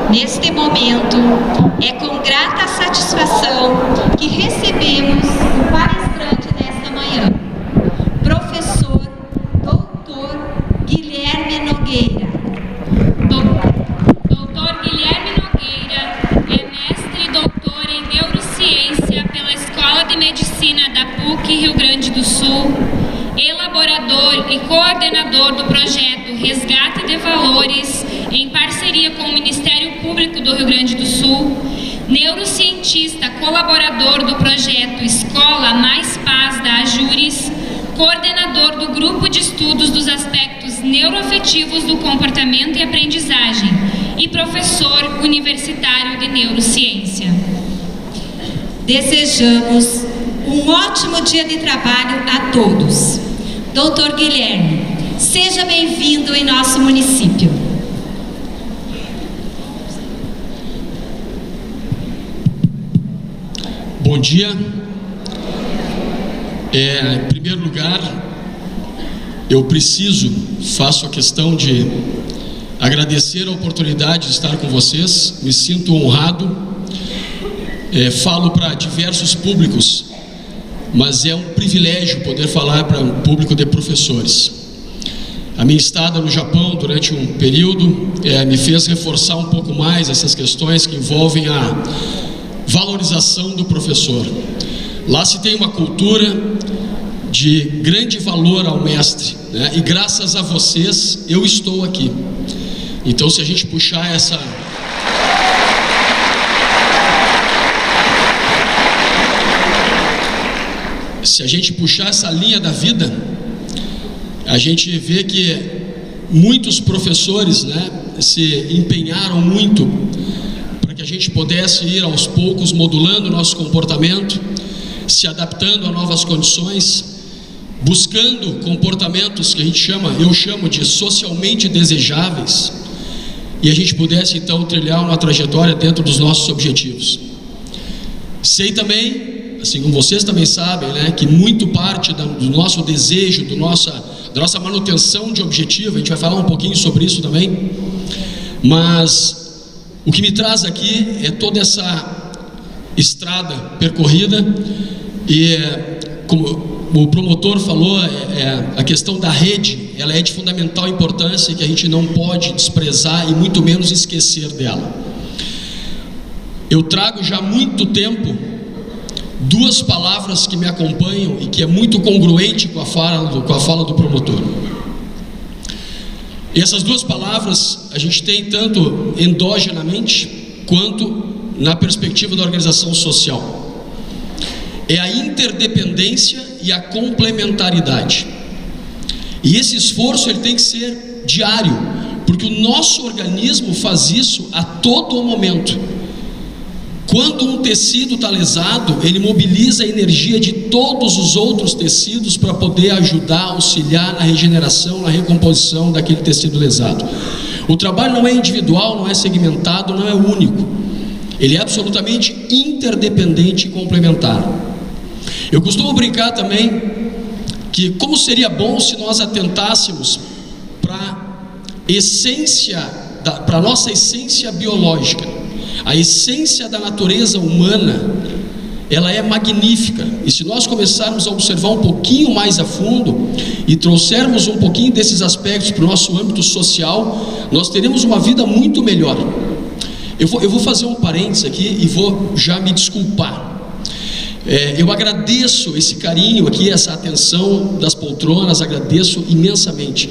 Neste momento, é com grata satisfação que recebemos o palestrante desta manhã, professor Dr. Guilherme Nogueira. Dr. Guilherme Nogueira é mestre e doutor em neurociência pela Escola de Medicina da PUC Rio Grande do Sul, elaborador e coordenador do projeto Resgate de Valores, em parceria com o Ministério Público do Rio Grande do Sul, neurocientista colaborador do projeto Escola Mais Paz da Ajures, coordenador do Grupo de Estudos dos Aspectos Neuroafetivos do Comportamento e Aprendizagem e professor universitário de neurociência. Desejamos um ótimo dia de trabalho a todos. Dr. Guilherme, seja bem-vindo em nosso município. Bom dia. Em primeiro lugar, eu faço a questão de agradecer a oportunidade de estar com vocês. Me sinto honrado. Falo para diversos públicos, mas é um privilégio poder falar para um público de professores. A minha estada no Japão durante um período me fez reforçar um pouco mais essas questões que envolvem a valorização do professor. Lá se tem uma cultura de grande valor ao mestre, né? E graças a vocês eu estou aqui. Então, se a gente puxar essa linha da vida, a gente vê que muitos professores, né, se empenharam muito para que a gente pudesse ir aos poucos modulando o nosso comportamento, se adaptando a novas condições, buscando comportamentos que eu chamo de socialmente desejáveis, e a gente pudesse então trilhar uma trajetória dentro dos nossos objetivos. Sei também, assim como vocês também sabem, né, que muito parte do nosso desejo, da nossa manutenção de objetivo, a gente vai falar um pouquinho sobre isso também, mas o que me traz aqui é toda essa estrada percorrida, e como o promotor falou, a questão da rede, ela é de fundamental importância, que a gente não pode desprezar e muito menos esquecer dela. Eu trago já há muito tempo duas palavras que me acompanham e que é muito congruente com a fala do promotor. E essas duas palavras a gente tem tanto endogenamente quanto na perspectiva da organização social. É a interdependência e a complementaridade. E esse esforço ele tem que ser diário, porque o nosso organismo faz isso a todo momento. Quando um tecido está lesado, ele mobiliza a energia de todos os outros tecidos para poder ajudar, auxiliar na regeneração, na recomposição daquele tecido lesado. O trabalho não é individual, não é segmentado, não é único. Ele é absolutamente interdependente e complementar. Eu costumo brincar também que como seria bom se nós atentássemos para a nossa essência biológica. A essência da natureza humana, ela é magnífica, e se nós começarmos a observar um pouquinho mais a fundo e trouxermos um pouquinho desses aspectos para o nosso âmbito social, nós teremos uma vida muito melhor. Eu vou fazer um parênteses aqui e vou já me desculpar. Eu agradeço esse carinho aqui, essa atenção das poltronas, agradeço imensamente,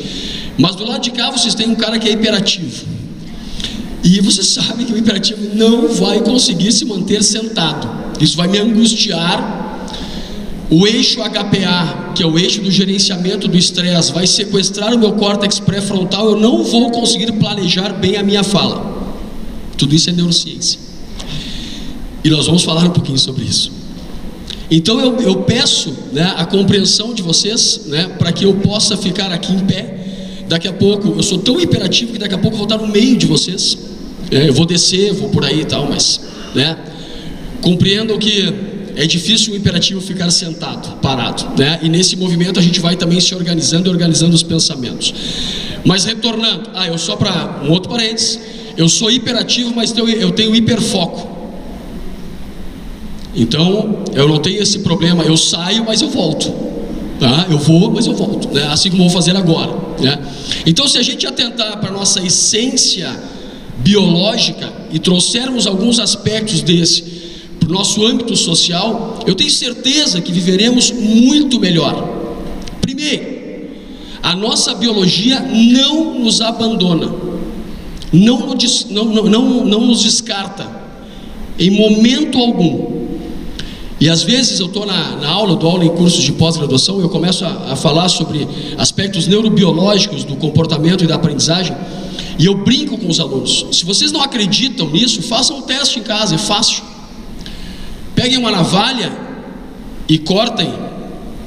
mas do lado de cá vocês têm um cara que é hiperativo, e vocês sabem que o hiperativo não vai conseguir se manter sentado. Isso vai me angustiar. O eixo HPA, que é o eixo do gerenciamento do estresse, vai sequestrar o meu córtex pré-frontal. Eu não vou conseguir planejar bem a minha fala. Tudo isso é neurociência, e nós vamos falar um pouquinho sobre isso. Então eu peço, né, a compreensão de vocês, né, para que eu possa ficar aqui em pé. Daqui a pouco, eu sou tão hiperativo que daqui a pouco eu vou estar no meio de vocês. Eu vou descer, vou por aí e tal, mas, né, compreendam que é difícil o hiperativo ficar sentado, parado, né? E nesse movimento a gente vai também se organizando e organizando os pensamentos. Mas retornando, eu só para um outro parênteses, eu sou hiperativo, mas eu tenho hiperfoco. Então, eu não tenho esse problema, eu saio, mas eu volto, tá? Eu vou, mas eu volto, né? Assim como vou fazer agora, né? Então, se a gente atentar para a nossa essência biológica e trouxermos alguns aspectos desse para o nosso âmbito social, eu tenho certeza que viveremos muito melhor. Primeiro, a nossa biologia não nos abandona, não nos descarta em momento algum. E às vezes eu estou na aula, dou aula em cursos de pós-graduação, eu começo a falar sobre aspectos neurobiológicos do comportamento e da aprendizagem, e eu brinco com os alunos. Se vocês não acreditam nisso, façam um teste em casa, é fácil. Peguem uma navalha e cortem,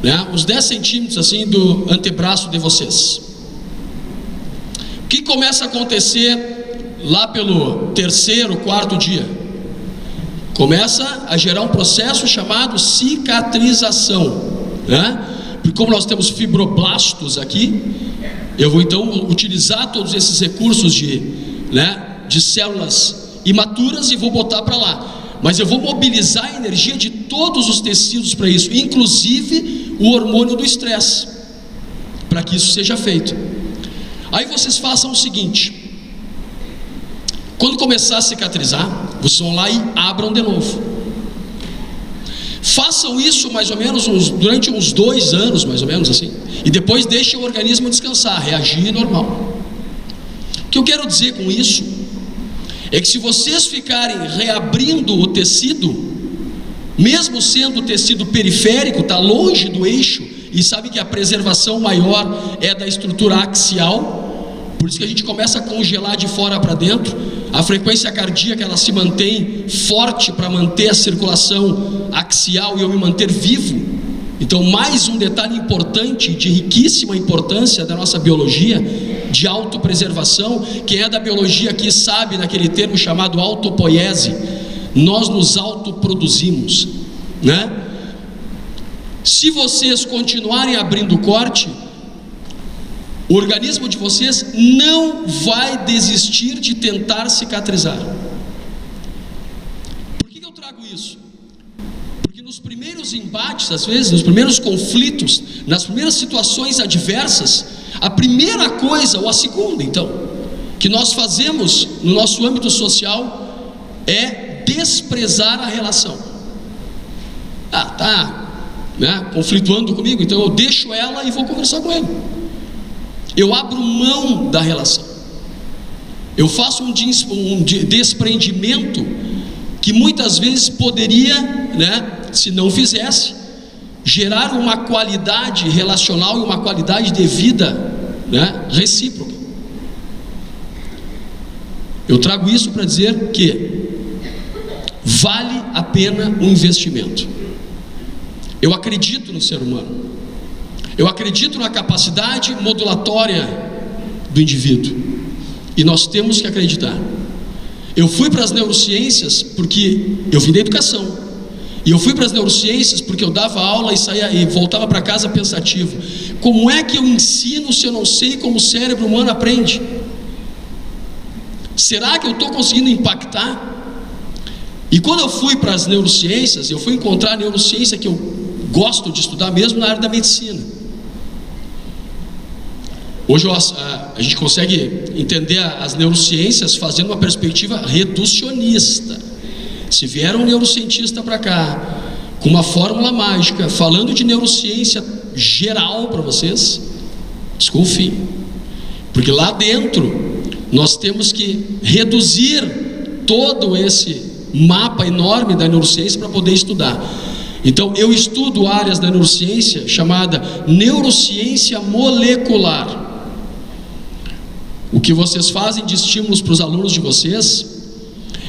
né, uns 10 centímetros assim do antebraço de vocês. O que começa a acontecer lá pelo 3º, 4º dia? Começa a gerar um processo chamado cicatrização, né? Porque como nós temos fibroblastos aqui, eu vou então utilizar todos esses recursos de células imaturas e vou botar para lá. Mas eu vou mobilizar a energia de todos os tecidos para isso, inclusive o hormônio do estresse, para que isso seja feito. Aí vocês façam o seguinte: quando começar a cicatrizar, vocês vão lá e abram de novo. Façam isso mais ou menos durante uns 2 anos, mais ou menos assim, e depois deixem o organismo descansar, reagir normal. O que eu quero dizer com isso é que se vocês ficarem reabrindo o tecido, mesmo sendo o tecido periférico, está longe do eixo, e sabe que a preservação maior é da estrutura axial, por isso que a gente começa a congelar de fora para dentro. A frequência cardíaca ela se mantém forte para manter a circulação axial e eu me manter vivo. Então, mais um detalhe importante, de riquíssima importância da nossa biologia de autopreservação. Quem é da biologia aqui sabe daquele termo chamado autopoiese. Nós nos autoproduzimos, né? Se vocês continuarem abrindo o corte, o organismo de vocês não vai desistir de tentar cicatrizar. Por que eu trago isso? Porque nos primeiros embates, às vezes, nos primeiros conflitos, nas primeiras situações adversas, a primeira coisa, ou a segunda então, que nós fazemos no nosso âmbito social é desprezar a relação. Conflituando comigo, então eu deixo ela e vou conversar com ele. Eu abro mão da relação. Eu faço um desprendimento que muitas vezes poderia, se não fizesse, gerar uma qualidade relacional e uma qualidade de vida, recíproca. Eu trago isso para dizer que vale a pena um investimento. Eu acredito no ser humano. Eu acredito na capacidade modulatória do indivíduo. E nós temos que acreditar. Eu fui para as neurociências porque eu vim da educação. E eu fui para as neurociências porque eu dava aula e saía e voltava para casa pensativo. Como é que eu ensino se eu não sei como o cérebro humano aprende? Será que eu estou conseguindo impactar? E quando eu fui para as neurociências, eu fui encontrar a neurociência que eu gosto de estudar mesmo na área da medicina. Hoje a gente consegue entender as neurociências fazendo uma perspectiva reducionista. Se vier um neurocientista para cá, com uma fórmula mágica, falando de neurociência geral para vocês, desconfiem. Porque lá dentro, nós temos que reduzir todo esse mapa enorme da neurociência para poder estudar. Então, eu estudo áreas da neurociência chamada neurociência molecular. O que vocês fazem de estímulos para os alunos de vocês,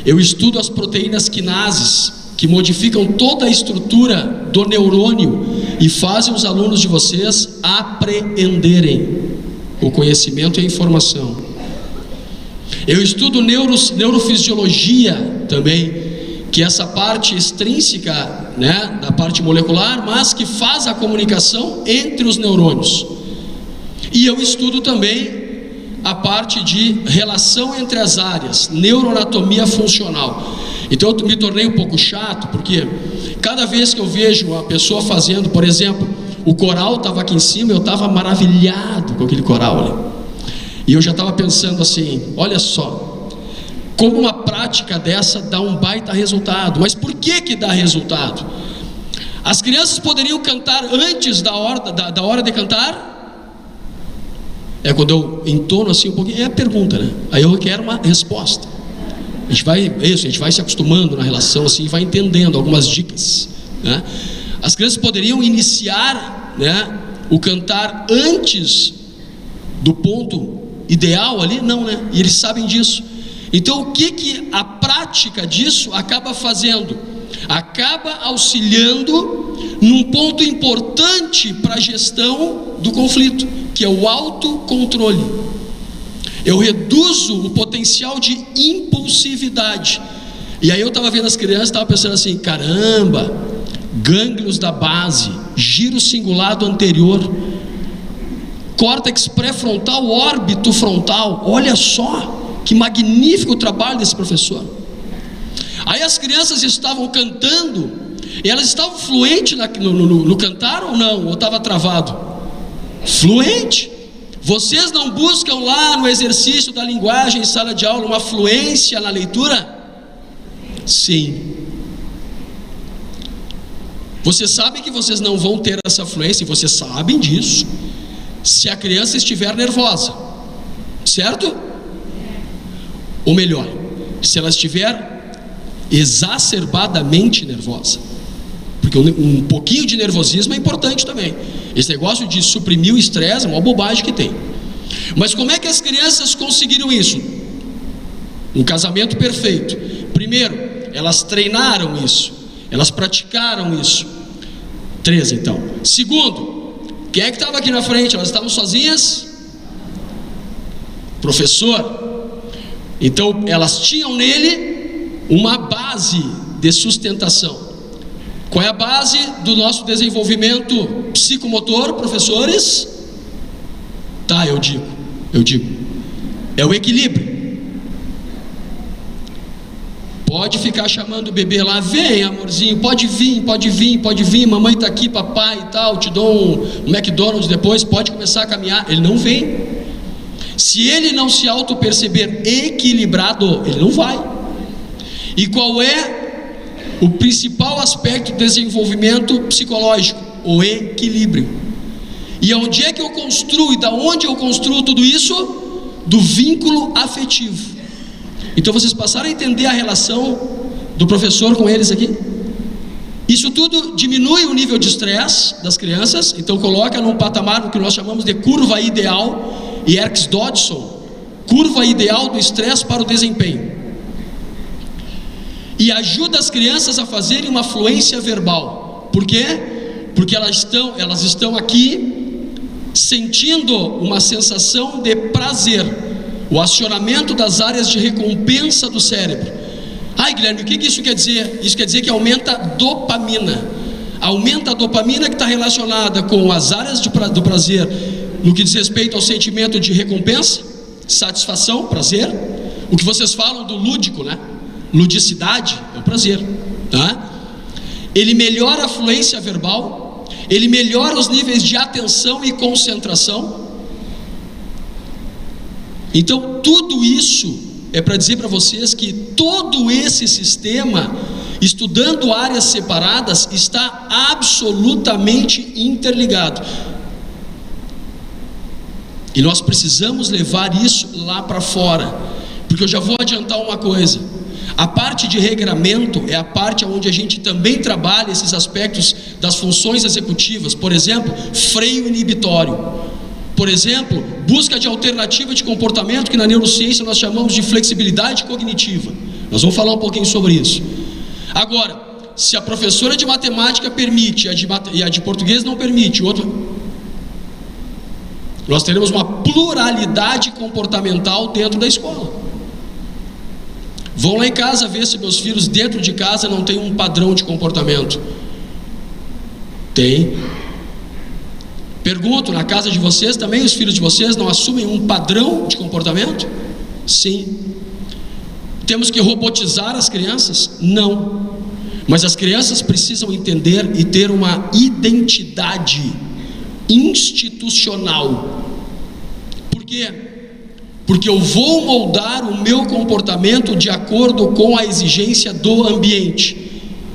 eu estudo as proteínas quinases, que modificam toda a estrutura do neurônio e fazem os alunos de vocês apreenderem o conhecimento e a informação. Eu estudo neurofisiologia também, que é essa parte extrínseca, da parte molecular, mas que faz a comunicação entre os neurônios. E eu estudo também a parte de relação entre as áreas, neuroanatomia funcional. Então eu me tornei um pouco chato, porque cada vez que eu vejo a pessoa fazendo, por exemplo, o coral estava aqui em cima, eu estava maravilhado com aquele coral ali. E eu já estava pensando assim, olha só, como uma prática dessa dá um baita resultado. Mas por que dá resultado? As crianças poderiam cantar antes da hora de cantar? É quando eu entono assim um pouquinho, é a pergunta, né? Aí eu quero uma resposta. A gente vai se acostumando na relação assim, e vai entendendo algumas dicas, né? As crianças poderiam iniciar, né, o cantar antes do ponto ideal ali? Não, né? E eles sabem disso. Então o que a prática disso acaba fazendo? Acaba auxiliando num ponto importante para a gestão do conflito, que é o autocontrole. Eu reduzo o potencial de impulsividade. E aí eu estava vendo as crianças, estava pensando assim, caramba, gânglios da base, giro cingulado anterior, córtex pré-frontal, órbito frontal, olha só, que magnífico o trabalho desse professor. Aí as crianças estavam cantando, e elas estavam fluentes no cantar ou não? Ou estava travado? Fluente. Vocês não buscam lá no exercício da linguagem em sala de aula uma fluência na leitura? Sim. Vocês sabem que vocês não vão ter essa fluência, e vocês sabem disso, se a criança estiver nervosa, certo? Ou melhor, se ela estiver exacerbadamente nervosa, porque um pouquinho de nervosismo é importante também. Esse negócio de suprimir o estresse é uma bobagem que tem. Mas como é que as crianças conseguiram isso? Um casamento perfeito. Primeiro, elas treinaram isso, elas praticaram isso. 3 então. Segundo, quem é que estava aqui na frente? Elas estavam sozinhas? Professor. Então elas tinham nele uma base de sustentação. Qual é a base do nosso desenvolvimento psicomotor, professores? Tá, eu digo. É o equilíbrio. Pode ficar chamando o bebê lá, vem amorzinho, pode vir, mamãe está aqui, papai e tal, te dou um McDonald's depois, pode começar a caminhar. Ele não vem. Se ele não se auto-perceber equilibrado, ele não vai. E qual é o principal aspecto do desenvolvimento psicológico? O equilíbrio. E onde é que eu construo, e da onde eu construo tudo isso? Do vínculo afetivo. Então vocês passaram a entender a relação do professor com eles aqui? Isso tudo diminui o nível de estresse das crianças, então coloca num patamar no que nós chamamos de curva ideal, e Erkes Dodson, curva ideal do estresse para o desempenho. E ajuda as crianças a fazerem uma fluência verbal. Por quê? Porque elas estão aqui sentindo uma sensação de prazer, o acionamento das áreas de recompensa do cérebro. Ai, Guilherme, o que isso quer dizer? Isso quer dizer que aumenta a dopamina. Aumenta a dopamina, que está relacionada com as áreas do prazer, no que diz respeito ao sentimento de recompensa, satisfação, prazer. O que vocês falam do lúdico, né? Ludicidade é o prazer, tá? Ele melhora a fluência verbal, ele melhora os níveis de atenção e concentração. Então tudo isso é para dizer para vocês que todo esse sistema, estudando áreas separadas, está absolutamente interligado. E nós precisamos levar isso lá para fora, porque eu já vou adiantar uma coisa. A parte de regramento é a parte onde a gente também trabalha esses aspectos das funções executivas. Por exemplo, freio inibitório. Por exemplo, busca de alternativa de comportamento, que na neurociência nós chamamos de flexibilidade cognitiva. Nós vamos falar um pouquinho sobre isso. Agora, se a professora de matemática permite e a de português não permite, nós teremos uma pluralidade comportamental dentro da escola. Vão lá em casa ver se meus filhos dentro de casa não têm um padrão de comportamento. Tem. Pergunto, na casa de vocês também os filhos de vocês não assumem um padrão de comportamento? Sim. Temos que robotizar as crianças? Não. Mas as crianças precisam entender e ter uma identidade institucional. Por quê? Porque eu vou moldar o meu comportamento de acordo com a exigência do ambiente.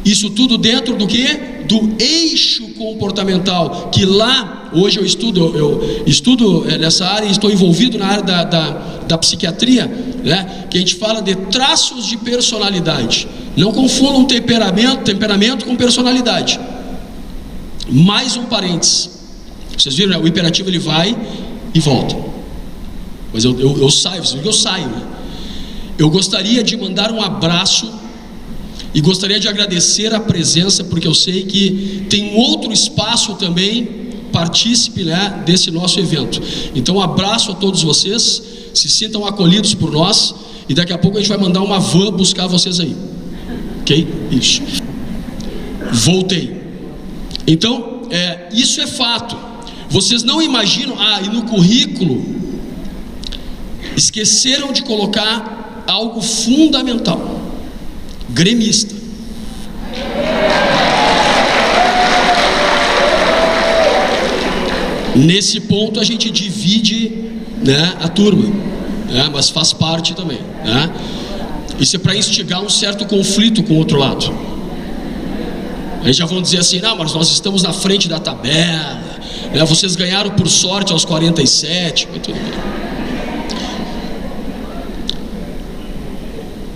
Isso tudo dentro do quê? Do eixo comportamental, que lá, hoje eu estudo nessa área e estou envolvido na área da psiquiatria, né? Que a gente fala de traços de personalidade. Não confundam temperamento com personalidade. Mais um parênteses. Vocês viram, né? O imperativo ele vai e volta. Mas eu saio, vocês viram que eu saio, né? Eu gostaria de mandar um abraço e gostaria de agradecer a presença, porque eu sei que tem um outro espaço também, partícipe, né, desse nosso evento. Então um abraço a todos vocês, se sintam acolhidos por nós, e daqui a pouco a gente vai mandar uma van buscar vocês aí. Ok? Isso. Voltei. Então, isso é fato. Vocês não imaginam, e no currículo esqueceram de colocar algo fundamental: gremista. Nesse ponto a gente divide, né, a turma, né, mas faz parte também, né? Isso é para instigar um certo conflito com o outro lado. Eles já vão dizer assim: não, mas nós estamos na frente da tabela, né, vocês ganharam por sorte aos 47, mas tudo bem.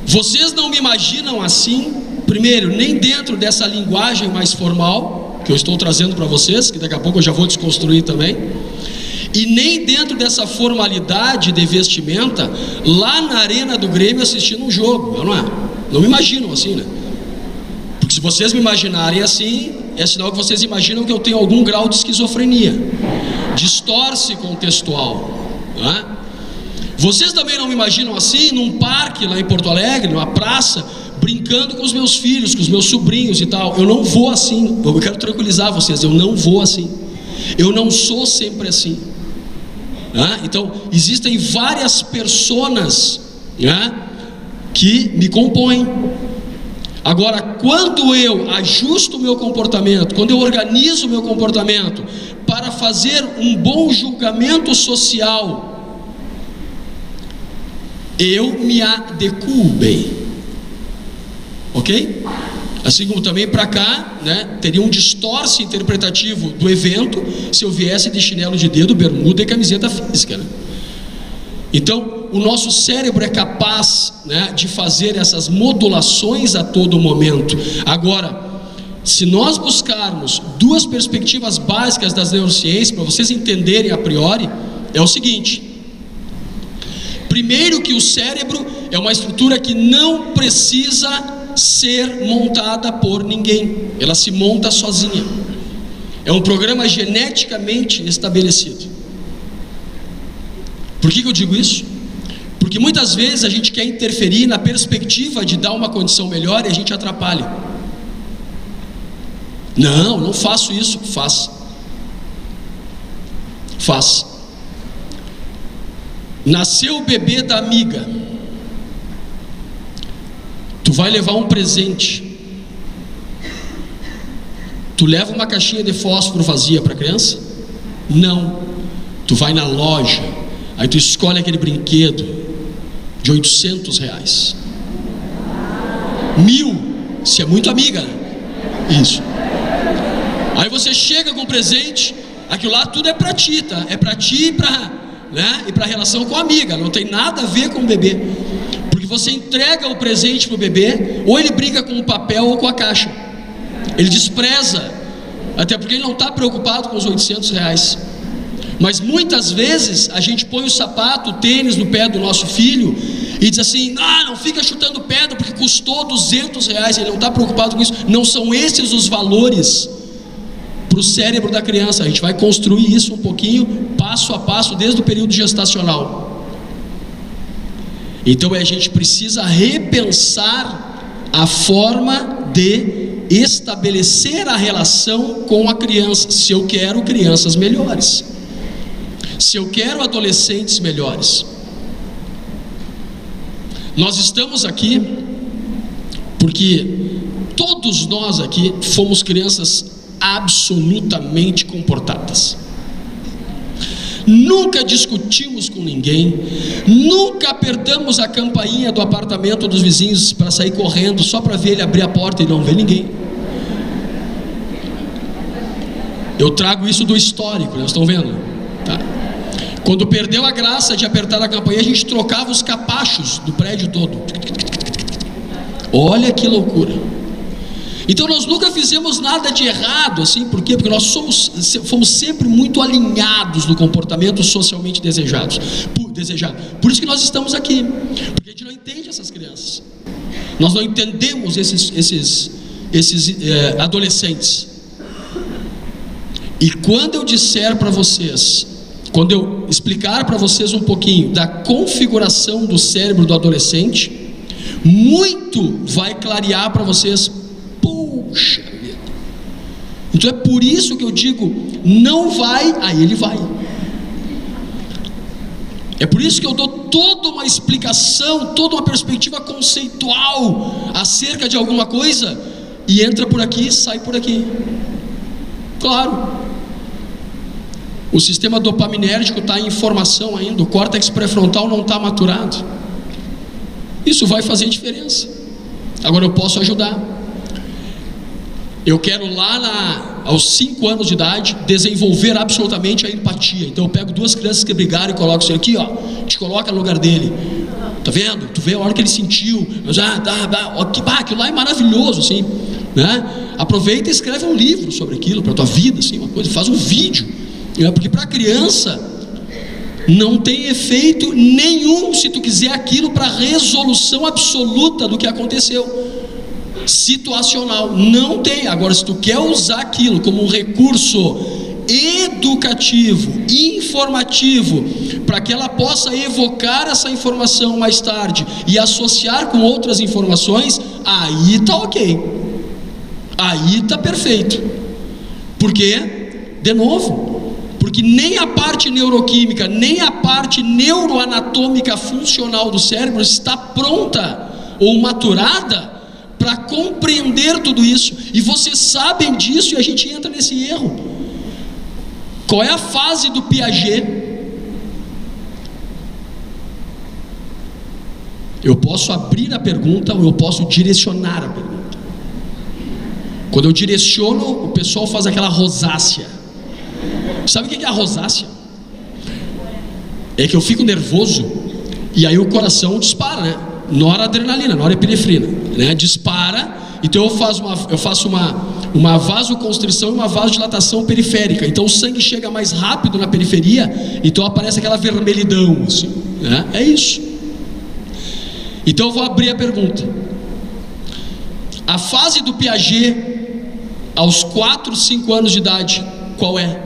Vocês não me imaginam assim, primeiro, nem dentro dessa linguagem mais formal que eu estou trazendo para vocês, que daqui a pouco eu já vou desconstruir também, e nem dentro dessa formalidade de vestimenta lá na arena do Grêmio assistindo um jogo, não é? Não me imaginam assim, né? Porque se vocês me imaginarem assim, é sinal que vocês imaginam que eu tenho algum grau de esquizofrenia, distorce contextual, não é? Vocês também não me imaginam assim, num parque lá em Porto Alegre, numa praça, brincando com os meus filhos, com os meus sobrinhos e tal. Eu não vou assim. Eu quero tranquilizar vocês, eu não vou assim. Eu não sou sempre assim. Então, existem várias personas, que me compõem. Agora, quando eu ajusto o meu comportamento, quando eu organizo o meu comportamento para fazer um bom julgamento social, eu me adequo bem, ok? Assim como também para cá, né, teria um distorce interpretativo do evento se eu viesse de chinelo de dedo, bermuda e camiseta física, né? Então, o nosso cérebro é capaz, né, de fazer essas modulações a todo momento. Agora, se nós buscarmos duas perspectivas básicas das neurociências, para vocês entenderem a priori, é o seguinte: primeiro, que o cérebro é uma estrutura que não precisa ser montada por ninguém, ela se monta sozinha. É um programa geneticamente estabelecido. Por que eu digo isso? Porque muitas vezes a gente quer interferir na perspectiva de dar uma condição melhor e a gente atrapalha. Não faço isso. Faz. Nasceu o bebê da amiga, tu vai levar um presente, tu leva uma caixinha de fósforo vazia para a criança? Não. Tu vai na loja, aí tu escolhe aquele brinquedo de R$800, 1.000, se é muito amiga, né? Isso. Aí você chega com o presente, aquilo lá tudo é para ti, tá? É para ti e para, né, e para a relação com a amiga, não tem nada a ver com o bebê, porque você entrega o presente para o bebê, ou ele brinca com o papel ou com a caixa, ele despreza, até porque ele não está preocupado com os R$800. Mas muitas vezes a gente põe o sapato, o tênis no pé do nosso filho e diz assim: não fica chutando pedra porque custou R$200, ele não está preocupado com isso. Não são esses os valores para o cérebro da criança. A gente vai construir isso um pouquinho, passo a passo, desde o período gestacional. Então a gente precisa repensar a forma de estabelecer a relação com a criança. Se eu quero crianças melhores, se eu quero adolescentes melhores. Nós estamos aqui porque todos nós aqui fomos crianças absolutamente comportadas. Nunca discutimos com ninguém, nunca apertamos a campainha do apartamento dos vizinhos para sair correndo só para ver ele abrir a porta e não ver ninguém. Eu trago isso do histórico, né? Vocês estão vendo? Tá. Quando perdeu a graça de apertar a campainha, a gente trocava os capachos do prédio todo. Olha que loucura. Então nós nunca fizemos nada de errado, assim, por quê? Porque nós fomos sempre muito alinhados no comportamento socialmente desejado. Por isso que nós estamos aqui, porque a gente não entende essas crianças, nós não entendemos esses adolescentes. E quando eu disser para vocês, quando eu explicar para vocês um pouquinho da configuração do cérebro do adolescente, muito vai clarear para vocês. Puxa vida. Então é por isso que eu digo, não vai, aí ele vai. É por isso que eu dou toda uma explicação, toda uma perspectiva conceitual acerca de alguma coisa, e entra por aqui, sai por aqui. Claro, o sistema dopaminérgico está em formação ainda, o córtex pré-frontal não está maturado. Isso vai fazer diferença. Agora eu posso ajudar. Eu quero lá aos 5 anos de idade desenvolver absolutamente a empatia. Então eu pego 2 crianças que brigaram e coloco isso aqui, ó, te coloca no lugar dele. Tá vendo? Tu vê a hora que ele sentiu. Aquilo lá é maravilhoso, assim, né? Aproveita e escreve um livro sobre aquilo para a tua vida, assim, uma coisa, faz um vídeo, né? Porque para a criança não tem efeito nenhum se tu quiser aquilo para resolução absoluta do que aconteceu. Situacional, não tem. Agora, se tu quer usar aquilo como um recurso educativo, informativo, para que ela possa evocar essa informação mais tarde e associar com outras informações, aí tá ok, aí tá perfeito. Por quê? De novo, porque nem a parte neuroquímica, nem a parte neuroanatômica funcional do cérebro está pronta ou maturada para compreender tudo isso, e vocês sabem disso, e a gente entra nesse erro. Qual é a fase do Piaget? Eu posso abrir a pergunta ou eu posso direcionar a pergunta. Quando eu direciono, o pessoal faz aquela rosácea. Sabe o que é a rosácea? É que eu fico nervoso e aí o coração dispara, né? Noradrenalina, norepinefrina, né? Dispara. Então eu faço uma vasoconstrição e uma vasodilatação periférica. Então o sangue chega mais rápido na periferia, então aparece aquela vermelhidão, assim, né? É isso. Então eu vou abrir a pergunta. A fase do Piaget aos 4, 5 anos de idade, qual é?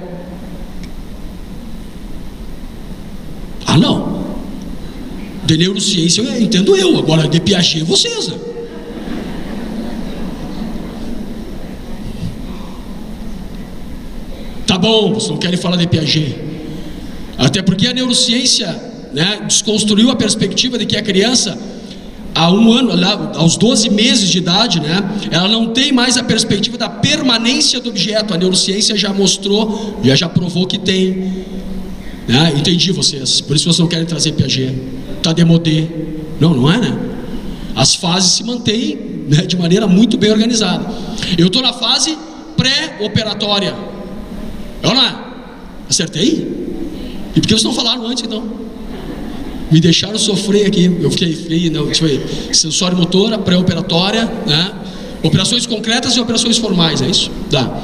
Ah, não. De neurociência eu entendo eu, agora de Piaget vocês, né? Tá bom, vocês não querem falar de Piaget. Até porque a neurociência, né, desconstruiu a perspectiva de que a criança, há 1 ano, aos 12 meses de idade, né, ela não tem mais a perspectiva da permanência do objeto. A neurociência já mostrou, já provou que tem, né? Entendi vocês, por isso vocês não querem trazer Piaget. Está demodé. Não é, né? As fases se mantêm, né, de maneira muito bem organizada. Eu estou na fase pré-operatória. Olha lá, acertei? E por que vocês não falaram antes, então? Me deixaram sofrer aqui. Eu fiquei não, sensório motora, pré-operatória, né? Operações concretas e operações formais, é isso? Dá.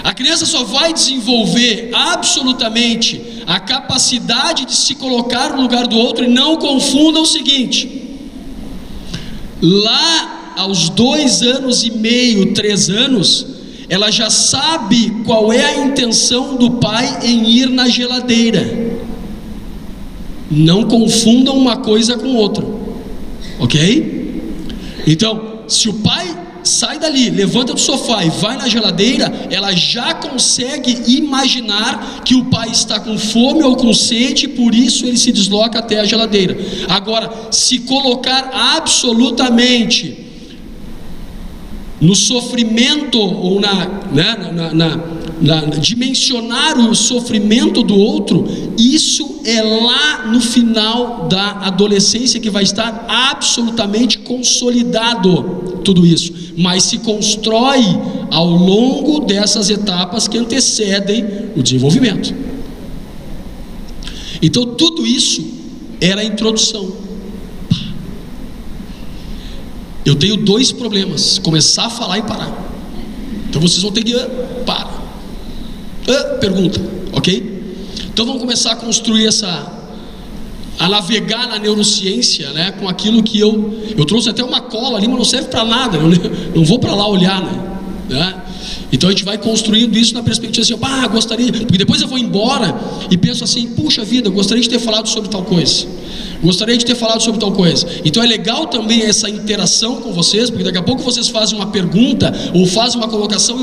A criança só vai desenvolver absolutamente a capacidade de se colocar no lugar do outro, e não confunda o seguinte: lá aos 2 anos e meio, 3 anos, ela já sabe qual é a intenção do pai em ir na geladeira. Não confundam uma coisa com outra, ok? Então, se o pai sai dali, levanta do sofá e vai na geladeira, ela já consegue imaginar que o pai está com fome ou com sede, por isso ele se desloca até a geladeira. Agora, se colocar absolutamente no sofrimento ou dimensionar o sofrimento do outro, isso é lá no final da adolescência que vai estar absolutamente consolidado tudo isso, mas se constrói ao longo dessas etapas que antecedem o desenvolvimento. Então tudo isso era a introdução. Eu tenho dois problemas: começar a falar e parar. Então vocês vão ter que parar. Pergunta, ok? Então vamos começar a construir a navegar na neurociência, né, com aquilo que eu trouxe até uma cola ali, mas não serve para nada, não vou para lá olhar, né? Então a gente vai construindo isso na perspectiva assim, gostaria, porque depois eu vou embora e penso assim, puxa vida, gostaria de ter falado sobre tal coisa, gostaria de ter falado sobre tal coisa. Então é legal também essa interação com vocês, porque daqui a pouco vocês fazem uma pergunta ou fazem uma colocação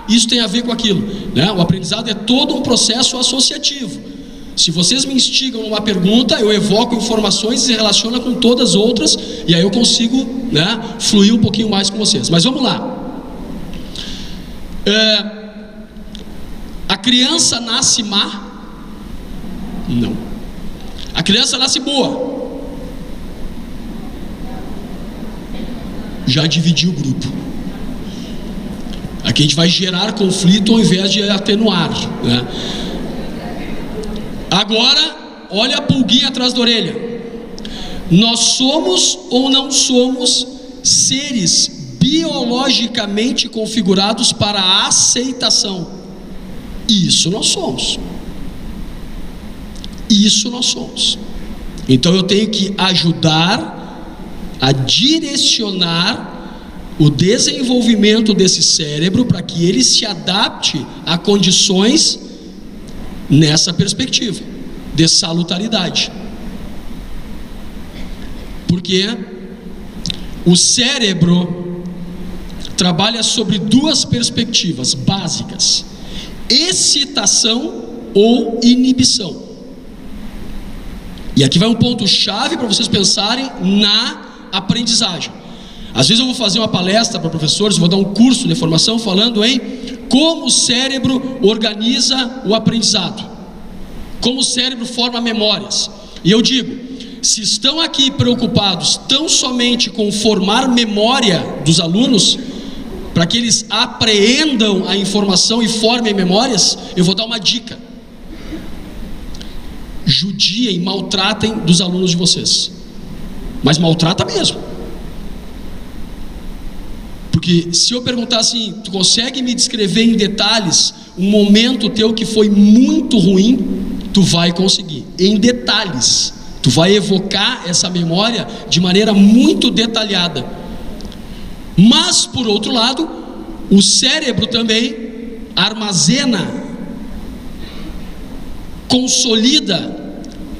e isso tem a ver com aquilo, né? O aprendizado é todo um processo associativo. Se vocês me instigam numa pergunta, eu evoco informações e se relaciona com todas as outras, e aí eu consigo, né, fluir um pouquinho mais com vocês. Mas vamos lá. A criança nasce má? Não. A criança nasce boa. Já dividiu o grupo. Aqui a gente vai gerar conflito ao invés de atenuar, né? Agora, olha a pulguinha atrás da orelha. Nós somos ou não somos seres biologicamente configurados para a aceitação? Isso nós somos. Isso nós somos. Então eu tenho que ajudar a direcionar o desenvolvimento desse cérebro para que ele se adapte a condições nessa perspectiva de salutaridade. Porque o cérebro trabalha sobre duas perspectivas básicas: excitação ou inibição. E aqui vai um ponto chave para vocês pensarem na aprendizagem. Às vezes eu vou fazer uma palestra para professores, vou dar um curso de formação falando em como o cérebro organiza o aprendizado, como o cérebro forma memórias. E eu digo, se estão aqui preocupados tão somente com formar memória dos alunos, para que eles apreendam a informação e formem memórias, eu vou dar uma dica: judiem, maltratem dos alunos de vocês, mas maltrata mesmo. Porque se eu perguntar assim, tu consegue me descrever em detalhes um momento teu que foi muito ruim? Tu vai conseguir, em detalhes. Tu vai evocar essa memória de maneira muito detalhada. Mas, por outro lado, o cérebro também armazena, consolida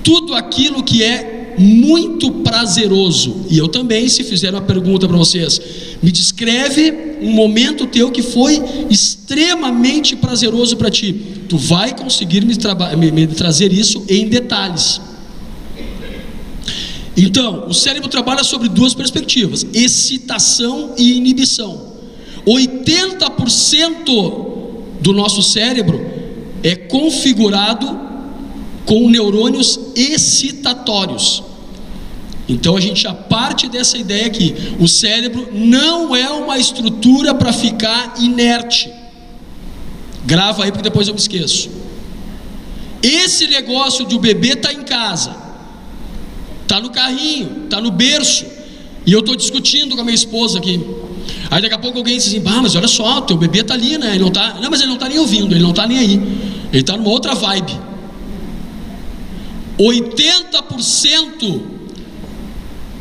tudo aquilo que é muito prazeroso. E eu também, se fizer uma pergunta para vocês, me descreve um momento teu que foi extremamente prazeroso para ti, tu vai conseguir me trazer isso em detalhes. Então, o cérebro trabalha sobre duas perspectivas: excitação e inibição. 80% do nosso cérebro é configurado com neurônios excitatórios. Então a gente já parte dessa ideia aqui: o cérebro não é uma estrutura para ficar inerte. Grava aí, porque depois eu me esqueço. Esse negócio de o bebê estar em casa, está no carrinho, está no berço, e eu estou discutindo com a minha esposa aqui. Aí daqui a pouco alguém diz assim: mas olha só, teu bebê está ali, né? Ele não tá, não, mas ele não está nem ouvindo, ele não está nem aí, ele está numa outra vibe.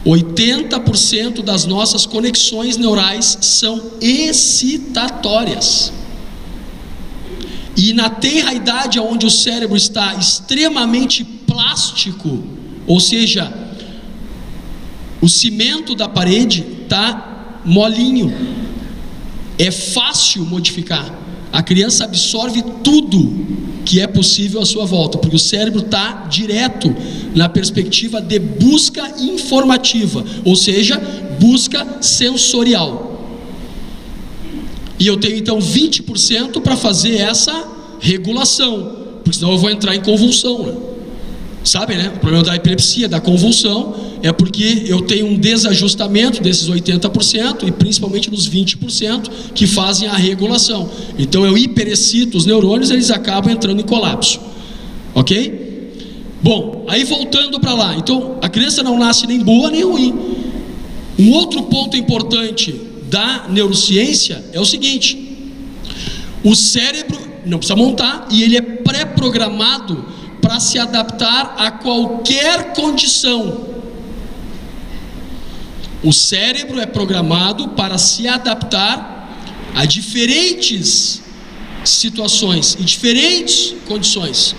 80% das nossas conexões neurais são excitatórias. E na tenra idade onde o cérebro está extremamente plástico, ou seja, o cimento da parede está molinho. É fácil modificar. A criança absorve tudo que é possível à sua volta, porque o cérebro está direto na perspectiva de busca informativa, ou seja, busca sensorial. E eu tenho então 20% para fazer essa regulação, porque senão eu vou entrar em convulsão, né? Sabe, né? O problema da epilepsia, da convulsão, é porque eu tenho um desajustamento desses 80% e principalmente dos 20% que fazem a regulação. Então eu hiperexcito os neurônios, eles acabam entrando em colapso. Ok? Bom, aí voltando para lá. Então a criança não nasce nem boa nem ruim. Um outro ponto importante da neurociência é o seguinte: o cérebro não precisa montar e ele é pré-programado para se adaptar a qualquer condição. O cérebro é programado para se adaptar a diferentes situações e diferentes condições.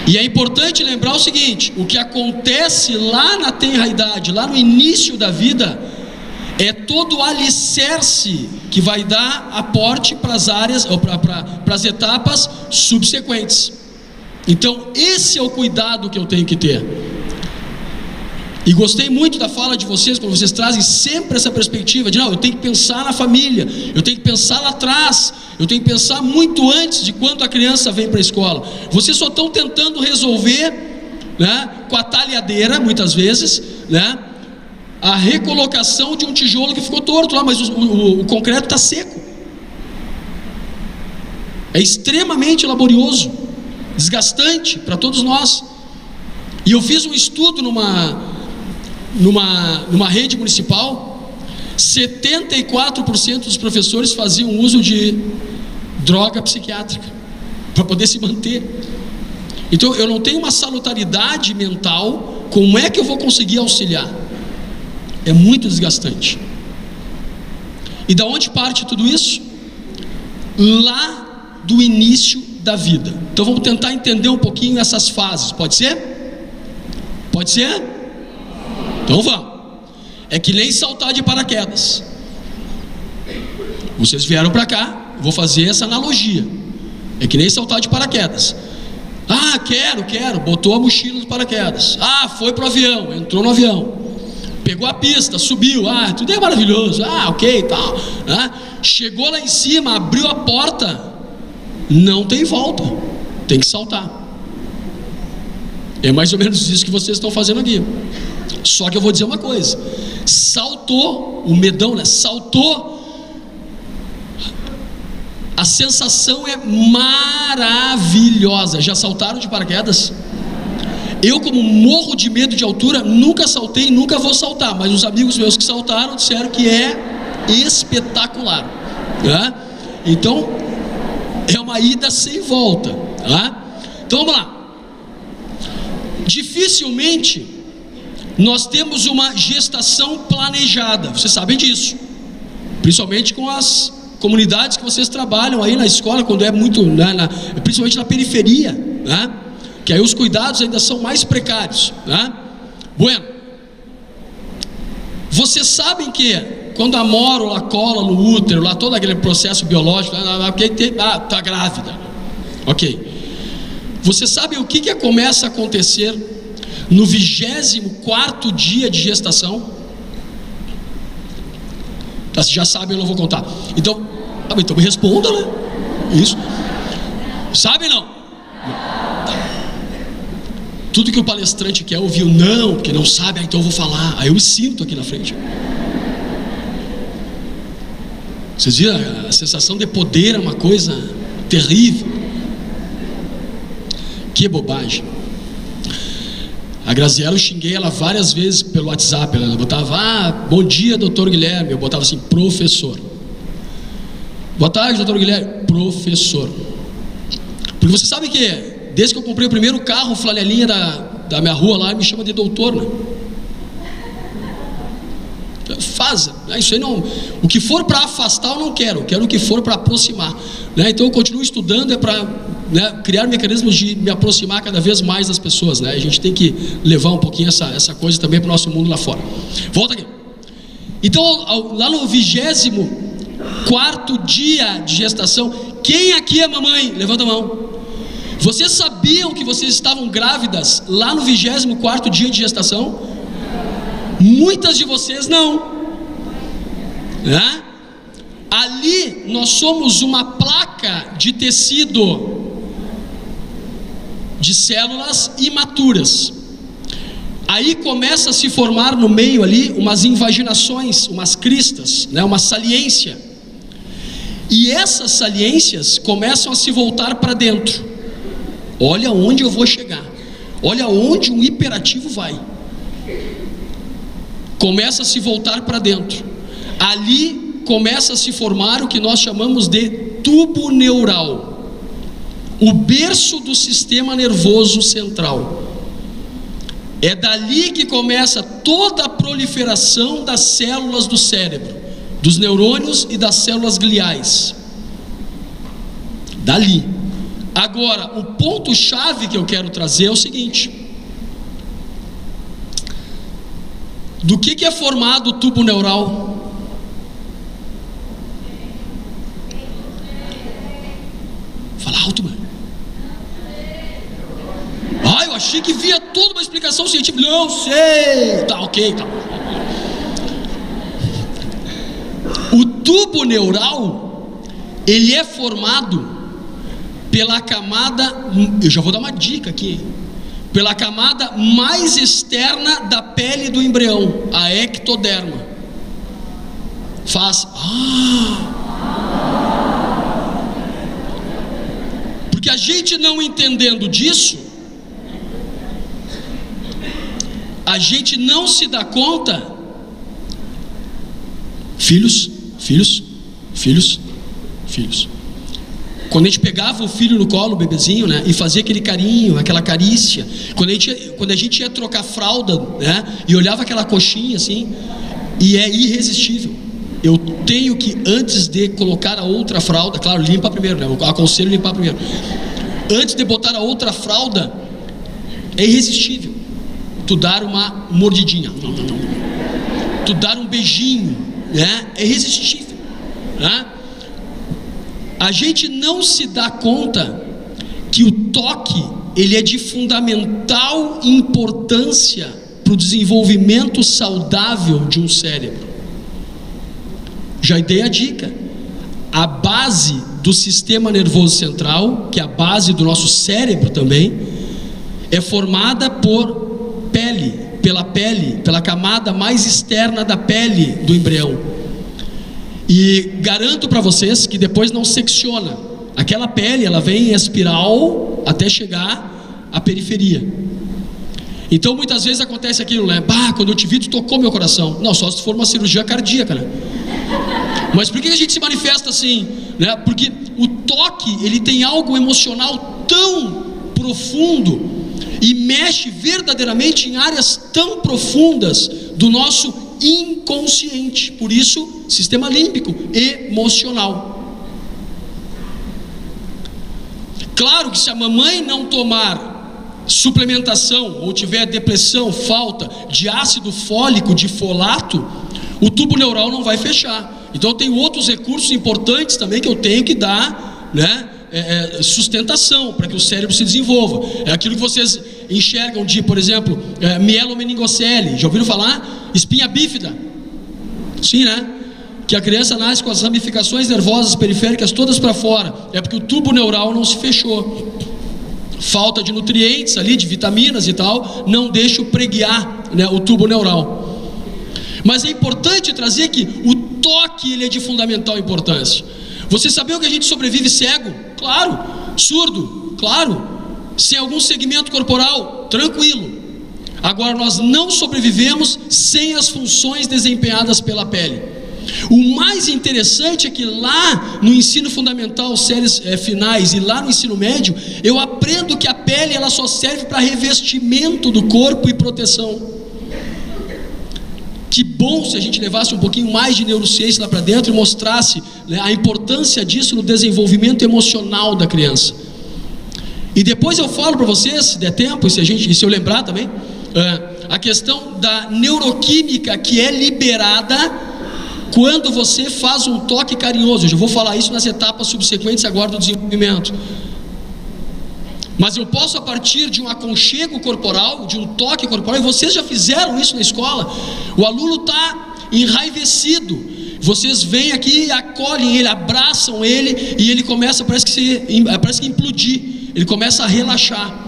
E é importante lembrar o seguinte: o que acontece lá na tenra idade, lá no início da vida, é todo o alicerce que vai dar aporte para as áreas, ou para as etapas subsequentes. Então esse é o cuidado que eu tenho que ter. E gostei muito da fala de vocês, quando vocês trazem sempre essa perspectiva de não, eu tenho que pensar na família, eu tenho que pensar lá atrás, eu tenho que pensar muito antes de quando a criança vem para a escola. Vocês só estão tentando resolver, né, com a talhadeira, muitas vezes, né, a recolocação de um tijolo que ficou torto lá, mas o concreto está seco. É extremamente laborioso, desgastante para todos nós. E eu fiz um estudo numa rede municipal. 74% dos professores faziam uso de droga psiquiátrica para poder se manter. Então eu não tenho uma salutaridade mental. Como é que eu vou conseguir auxiliar? É muito desgastante. E da onde parte tudo isso? Lá do início da vida. Então vamos tentar entender um pouquinho essas fases. Pode ser? Pode ser? Então vamos. É que nem saltar de paraquedas. Vocês vieram para cá, vou fazer essa analogia. É que nem saltar de paraquedas. Ah, quero. Botou a mochila do paraquedas. Ah, foi pro avião, entrou no avião. Pegou a pista, subiu. Ah, tudo é maravilhoso. Ah, ok, tal. Ah, chegou lá em cima, abriu a porta. Não tem volta. Tem que saltar. É mais ou menos isso que vocês estão fazendo aqui. Só que eu vou dizer uma coisa: saltou, o medão, né? Saltou, a sensação é maravilhosa. Já saltaram de paraquedas? Eu, como morro de medo de altura, nunca saltei, nunca vou saltar. Mas os amigos meus que saltaram disseram que é espetacular, né? Então é uma ida sem volta, né? Então vamos lá. Dificilmente nós temos uma gestação planejada. Vocês sabem disso, principalmente com as comunidades que vocês trabalham aí na escola, quando é muito, né, principalmente na periferia, né? Que aí os cuidados ainda são mais precários, né? Bueno, vocês sabem que quando a mórula cola no útero, lá todo aquele processo biológico, está grávida, ok? Vocês sabem o que começa a acontecer no 24º dia de gestação? Tá, se já sabem, eu não vou contar. Então me responda, né? Isso. Sabe não? Tudo que o palestrante quer ouvir, não, porque não sabe, então eu vou falar. Aí eu me sinto aqui na frente. Vocês viram? A sensação de poder é uma coisa terrível. Que bobagem. A Graziela, eu xinguei ela várias vezes pelo WhatsApp. Ela botava, bom dia, doutor Guilherme. Eu botava assim, professor. Boa tarde, doutor Guilherme. Professor. Porque você sabe que, desde que eu comprei o primeiro carro, o flanelinha da minha rua lá, me chama de doutor, né? Faz, né? Isso aí não. O que for para afastar eu não quero. Eu quero o que for para aproximar, né? Então eu continuo estudando, é para, né, criar mecanismos de me aproximar cada vez mais das pessoas, né? A gente tem que levar um pouquinho essa coisa também para o nosso mundo lá fora. Volta aqui. Então, lá no 24º dia de gestação, quem aqui é mamãe? Levanta a mão. Vocês sabiam que vocês estavam grávidas lá no 24º dia de gestação? Muitas de vocês não, né? Ali nós somos uma placa de tecido de células imaturas. Aí começa a se formar no meio ali umas invaginações, umas cristas, né? Uma saliência. E essas saliências começam a se voltar para dentro. Olha onde eu vou chegar. Olha onde um hiperativo vai. Começa a se voltar para dentro. Ali começa a se formar o que nós chamamos de tubo neural, o berço do sistema nervoso central. É dali que começa toda a proliferação das células do cérebro, dos neurônios e das células gliais. Dali. Agora, o ponto-chave que eu quero trazer é o seguinte: do que é formado o tubo neural? Fala alto, mano. Eu achei que via toda uma explicação científica. Não sei. Tá, ok, tá. O tubo neural, ele é formado pela camada, eu já vou dar uma dica aqui, pela camada mais externa da pele do embrião, a ectoderma. Porque a gente não entendendo disso, a gente não se dá conta. Filhos. Quando a gente pegava o filho no colo, o bebezinho, né, e fazia aquele carinho, aquela carícia, quando a gente ia trocar fralda, né, e olhava aquela coxinha assim, e é irresistível. Eu tenho que, antes de colocar a outra fralda, claro, limpa primeiro, né, eu aconselho limpar primeiro. Antes de botar a outra fralda, é irresistível. Tu dar uma mordidinha, tu dar um beijinho, né, é irresistível, né? A gente não se dá conta que o toque, ele é de fundamental importância para o desenvolvimento saudável de um cérebro. Já dei a dica. A base do sistema nervoso central, que é a base do nosso cérebro também, é formada pela pele, pela camada mais externa da pele do embrião. E garanto para vocês que depois não secciona. Aquela pele, ela vem em espiral até chegar à periferia. Então muitas vezes acontece aquilo, né? Quando eu te vi, tu tocou meu coração. Não, só se for uma cirurgia cardíaca, né? Mas por que a gente se manifesta assim, né? Porque o toque, ele tem algo emocional tão profundo e mexe verdadeiramente em áreas tão profundas do nosso inconsciente. Por isso, sistema límbico emocional. Claro que se a mamãe não tomar suplementação ou tiver depressão, falta de ácido fólico, de folato, o tubo neural não vai fechar. Então eu tenho outros recursos importantes também que eu tenho que dar, né? Sustentação para que o cérebro se desenvolva. É aquilo que vocês enxergam de, por exemplo, mielomeningocele. Já ouviram falar? Espinha bífida. Sim, né? Que a criança nasce com as ramificações nervosas periféricas todas para fora. É porque o tubo neural não se fechou. Falta de nutrientes ali, de vitaminas e tal, não deixa preguiar, né, o tubo neural. Mas é importante trazer que o toque, ele é de fundamental importância. Você sabia que a gente sobrevive cego? Claro. Surdo? Claro. Sem algum segmento corporal? Tranquilo. Agora, nós não sobrevivemos sem as funções desempenhadas pela pele. O mais interessante é que lá no ensino fundamental, séries finais, e lá no ensino médio, eu aprendo que a pele, ela só serve para revestimento do corpo e proteção. Que bom se a gente levasse um pouquinho mais de neurociência lá para dentro e mostrasse, né, a importância disso no desenvolvimento emocional da criança. E depois eu falo para vocês, se der tempo, e se eu lembrar também, a questão da neuroquímica que é liberada quando você faz um toque carinhoso. Eu já vou falar isso nas etapas subsequentes agora do desenvolvimento. Mas eu posso, a partir de um aconchego corporal, de um toque corporal, e vocês já fizeram isso na escola. O aluno está enraivecido, vocês vêm aqui, acolhem ele, abraçam ele, e ele começa, parece que implodir, ele começa a relaxar.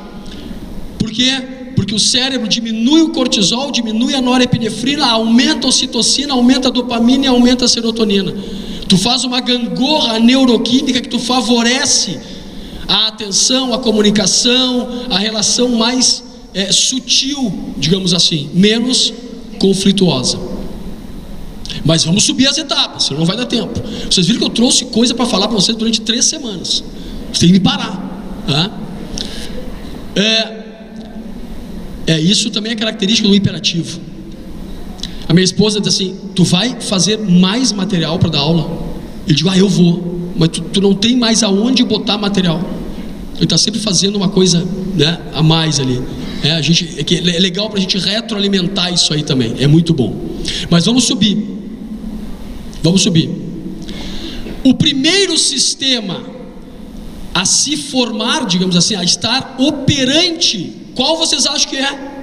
Por quê? Porque o cérebro diminui o cortisol, diminui a norepinefrina, aumenta a ocitocina, aumenta a dopamina e aumenta a serotonina. Tu faz uma gangorra neuroquímica que tu favorece a atenção, a comunicação, a relação mais sutil, digamos assim, menos conflituosa. Mas vamos subir as etapas, senão não vai dar tempo. Vocês viram que eu trouxe coisa para falar para vocês durante 3 semanas. Vocês têm que me parar, tá? Isso também é característica do imperativo. A minha esposa diz assim: tu vai fazer mais material para dar aula? Eu digo: eu vou, mas tu não tem mais aonde botar material. Ele está sempre fazendo uma coisa, né, a mais ali. É legal para a gente retroalimentar isso aí também, é muito bom. Mas vamos subir. O primeiro sistema a se formar, digamos assim, a estar operante, qual vocês acham que é?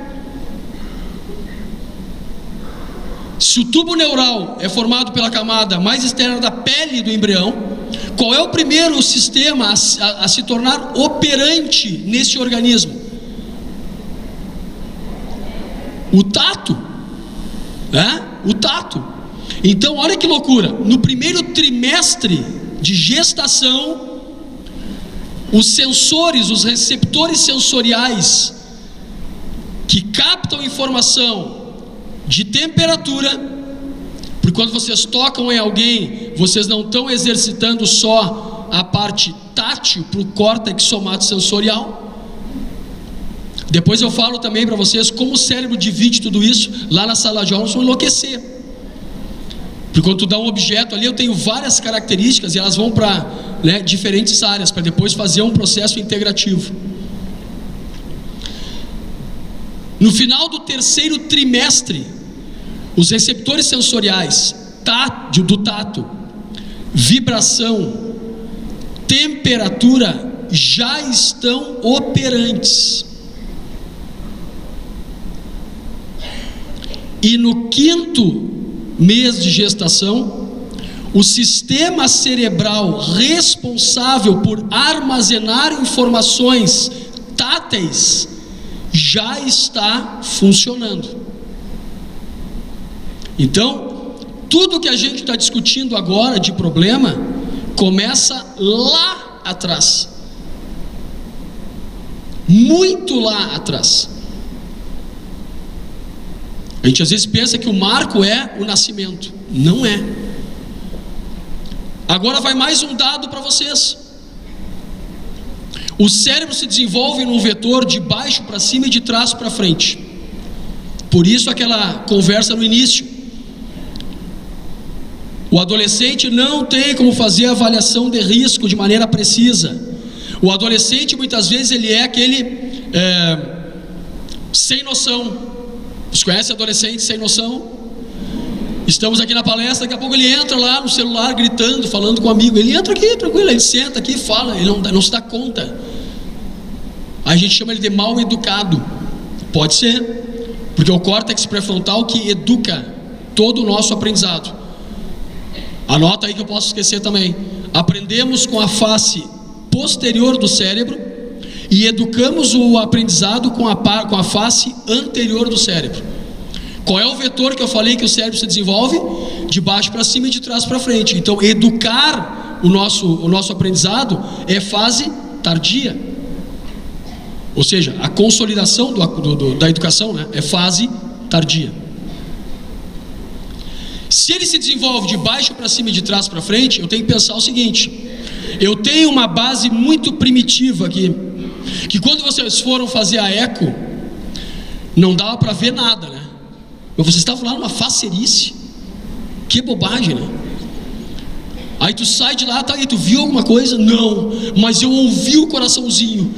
Se o tubo neural é formado pela camada mais externa da pele do embrião, qual é o primeiro sistema a se tornar operante nesse organismo? O tato, né? O tato. Então, olha que loucura, no primeiro trimestre de gestação, os sensores, os receptores sensoriais que captam informação de temperatura, porque quando vocês tocam em alguém, vocês não estão exercitando só a parte tátil para o córtex somatosensorial. Depois eu falo também para vocês como o cérebro divide tudo isso. Lá na sala de aula vocês vão enlouquecer, porque quando tu dá um objeto ali, eu tenho várias características e elas vão para, né, diferentes áreas, para depois fazer um processo integrativo. No final do terceiro trimestre, os receptores sensoriais do tato, vibração, temperatura já estão operantes. E no 5º mês de gestação, o sistema cerebral responsável por armazenar informações táteis já está funcionando. Então, tudo que a gente está discutindo agora de problema começa lá atrás, muito lá atrás. A gente às vezes pensa que o marco é o nascimento. Não é. Agora vai mais um dado para vocês. O cérebro se desenvolve num vetor de baixo para cima e de trás para frente. Por isso aquela conversa no início. O adolescente não tem como fazer avaliação de risco de maneira precisa. O adolescente muitas vezes ele é aquele sem noção. Vocês conhecem adolescente sem noção? Estamos aqui na palestra, daqui a pouco ele entra lá no celular gritando, falando com um amigo. Ele entra aqui, tranquilo, ele senta aqui e fala, ele não se dá conta. Aí a gente chama ele de mal educado. Pode ser, porque é o córtex pré-frontal que educa todo o nosso aprendizado. Anota aí que eu posso esquecer também. Aprendemos com a face posterior do cérebro e educamos o aprendizado com a face anterior do cérebro. Qual é o vetor que eu falei que o cérebro se desenvolve? De baixo para cima e de trás para frente. Então, educar o nosso aprendizado é fase tardia. Ou seja, a consolidação da educação, né, é fase tardia. Se ele se desenvolve de baixo para cima e de trás para frente, eu tenho que pensar o seguinte: eu tenho uma base muito primitiva aqui, que quando vocês foram fazer a eco, não dava para ver nada, né? Mas vocês estavam lá numa facerice. Que bobagem, né? Aí tu sai de lá, tá aí, tu viu alguma coisa? Não, mas eu ouvi o coraçãozinho,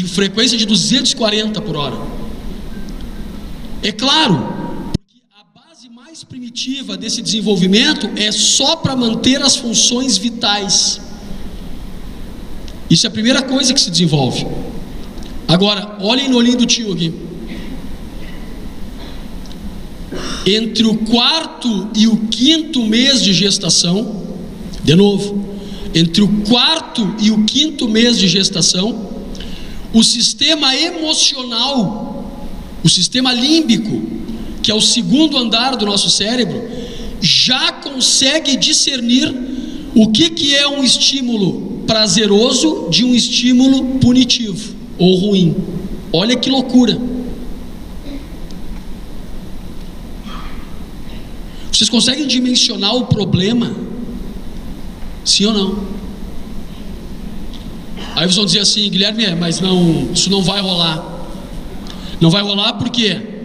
frequência de 240 por hora. É claro, porque a base fase mais primitiva desse desenvolvimento é só para manter as funções vitais. Isso é a primeira coisa que se desenvolve. Agora, olhem no olhinho do tio aqui. Entre o 4º e o 5º mês de gestação, de novo, entre o 4º e o 5º mês de gestação, o sistema emocional, o sistema límbico, que é o segundo andar do nosso cérebro, já consegue discernir o que é um estímulo prazeroso de um estímulo punitivo ou ruim. Olha que loucura. Vocês conseguem dimensionar o problema? Sim ou não? Aí vocês vão dizer assim: Guilherme, mas não, isso não vai rolar. Não vai rolar porque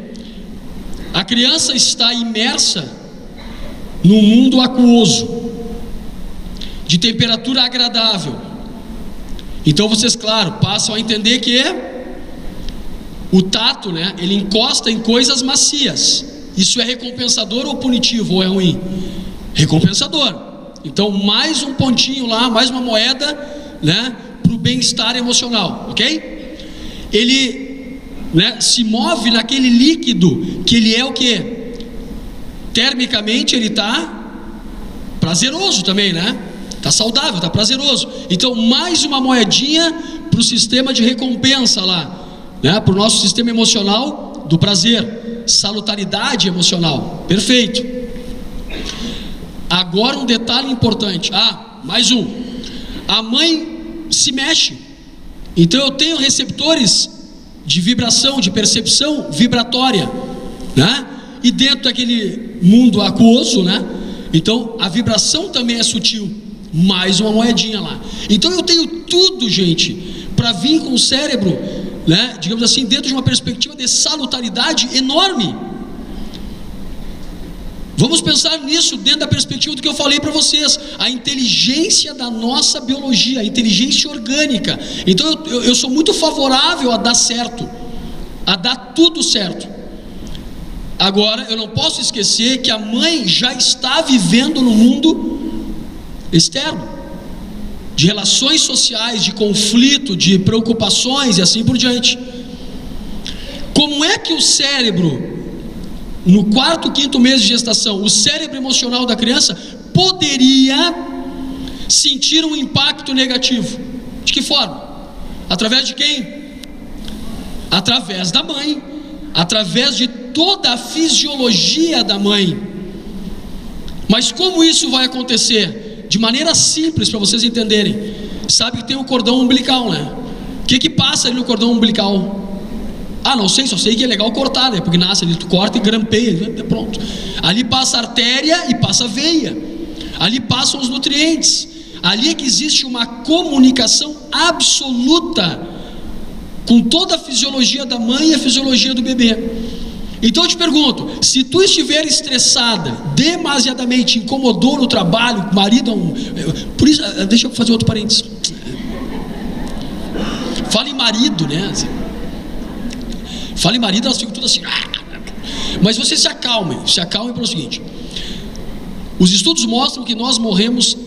a criança está imersa num mundo aquoso, de temperatura agradável. Então vocês, claro, passam a entender que o tato, né, ele encosta em coisas macias. Isso é recompensador ou punitivo, ou é ruim? Recompensador. Então mais um pontinho lá, mais uma moeda, né, para o bem-estar emocional, ok? Ele, né, se move naquele líquido que ele é o quê? Termicamente ele está prazeroso também, né? Está saudável, está prazeroso. Então mais uma moedinha para o sistema de recompensa lá, né? Para o nosso sistema emocional do prazer, salutaridade emocional. Perfeito. Agora um detalhe importante. Mais um. A mãe se mexe. Então eu tenho receptores de vibração, de percepção vibratória, né? E dentro daquele mundo aquoso, né? Então a vibração também é sutil. Mais uma moedinha lá. Então eu tenho tudo, gente, para vir com o cérebro, né, digamos assim, dentro de uma perspectiva de salutaridade enorme. Vamos pensar nisso dentro da perspectiva do que eu falei para vocês, a inteligência da nossa biologia, a inteligência orgânica. Então eu sou muito favorável a dar certo, a dar tudo certo. Agora eu não posso esquecer que a mãe já está vivendo no mundo externo, de relações sociais, de conflito, de preocupações e assim por diante. Como é que o cérebro, no 4º, 5º mês de gestação, o cérebro emocional da criança poderia sentir um impacto negativo? De que forma? Através de quem? Através da mãe, através de toda a fisiologia da mãe. Mas como isso vai acontecer? De maneira simples, para vocês entenderem. Sabe que tem o cordão umbilical, né? O que passa ali no cordão umbilical? Não sei, só sei que é legal cortar, né? Porque nasce ali, tu corta e grampeia, pronto. Ali passa a artéria e passa a veia. Ali passam os nutrientes. Ali é que existe uma comunicação absoluta com toda a fisiologia da mãe e a fisiologia do bebê. Então eu te pergunto, se tu estiver estressada, demasiadamente, incomodou no trabalho, marido, por isso, deixa eu fazer outro parênteses. Fala em marido, né? Fala em marido, elas ficam tudo assim. Mas você se acalme pelo seguinte: os estudos mostram que nós morremos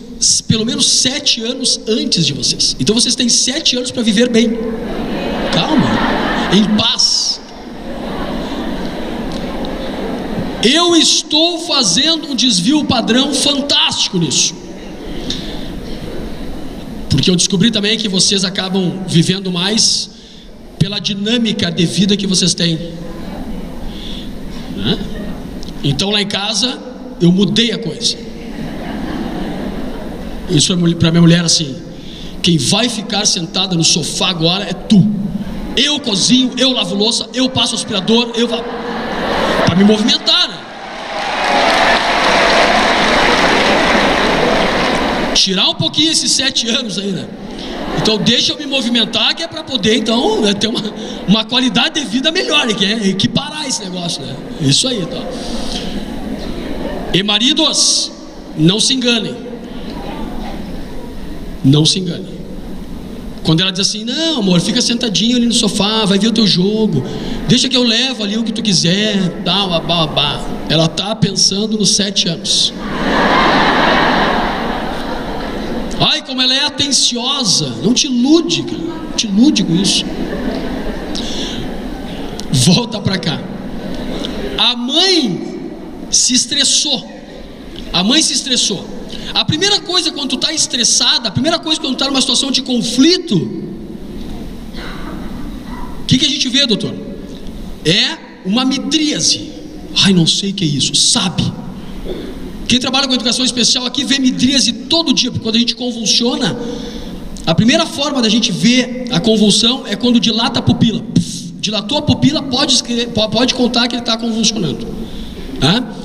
pelo menos 7 anos antes de vocês. Então vocês têm 7 anos para viver bem. Calma, em paz. Eu estou fazendo um desvio padrão fantástico nisso, porque eu descobri também que vocês acabam vivendo mais pela dinâmica de vida que vocês têm, né? Então lá em casa eu mudei a coisa. Isso para minha mulher assim: quem vai ficar sentada no sofá agora é tu. Eu cozinho, eu lavo louça, eu passo aspirador, para me movimentar, né? Tirar um pouquinho esses 7 anos aí, né? Então deixa eu me movimentar, que é para poder então, né, ter uma qualidade de vida melhor, que é equiparar esse negócio, né? Isso aí, tá? E maridos, não se enganem. Não se enganem. Quando ela diz assim: não amor, fica sentadinho ali no sofá, vai ver o teu jogo, Deixa que eu levo ali o que tu quiser, tal, ela está pensando nos 7 anos. Ai, como ela é atenciosa. Não te ilude, cara. Não te ilude com isso. Volta para cá. A mãe se estressou. A primeira coisa quando tu está estressada, a primeira coisa quando tu está numa situação de conflito, o que a gente vê, doutor? É uma midríase. Ai, não sei o que é isso. Sabe? Quem trabalha com educação especial aqui vê midríase todo dia, porque quando a gente convulsiona, a primeira forma da gente ver a convulsão é quando dilata a pupila. Dilatou a pupila, pode contar que ele está convulsionando,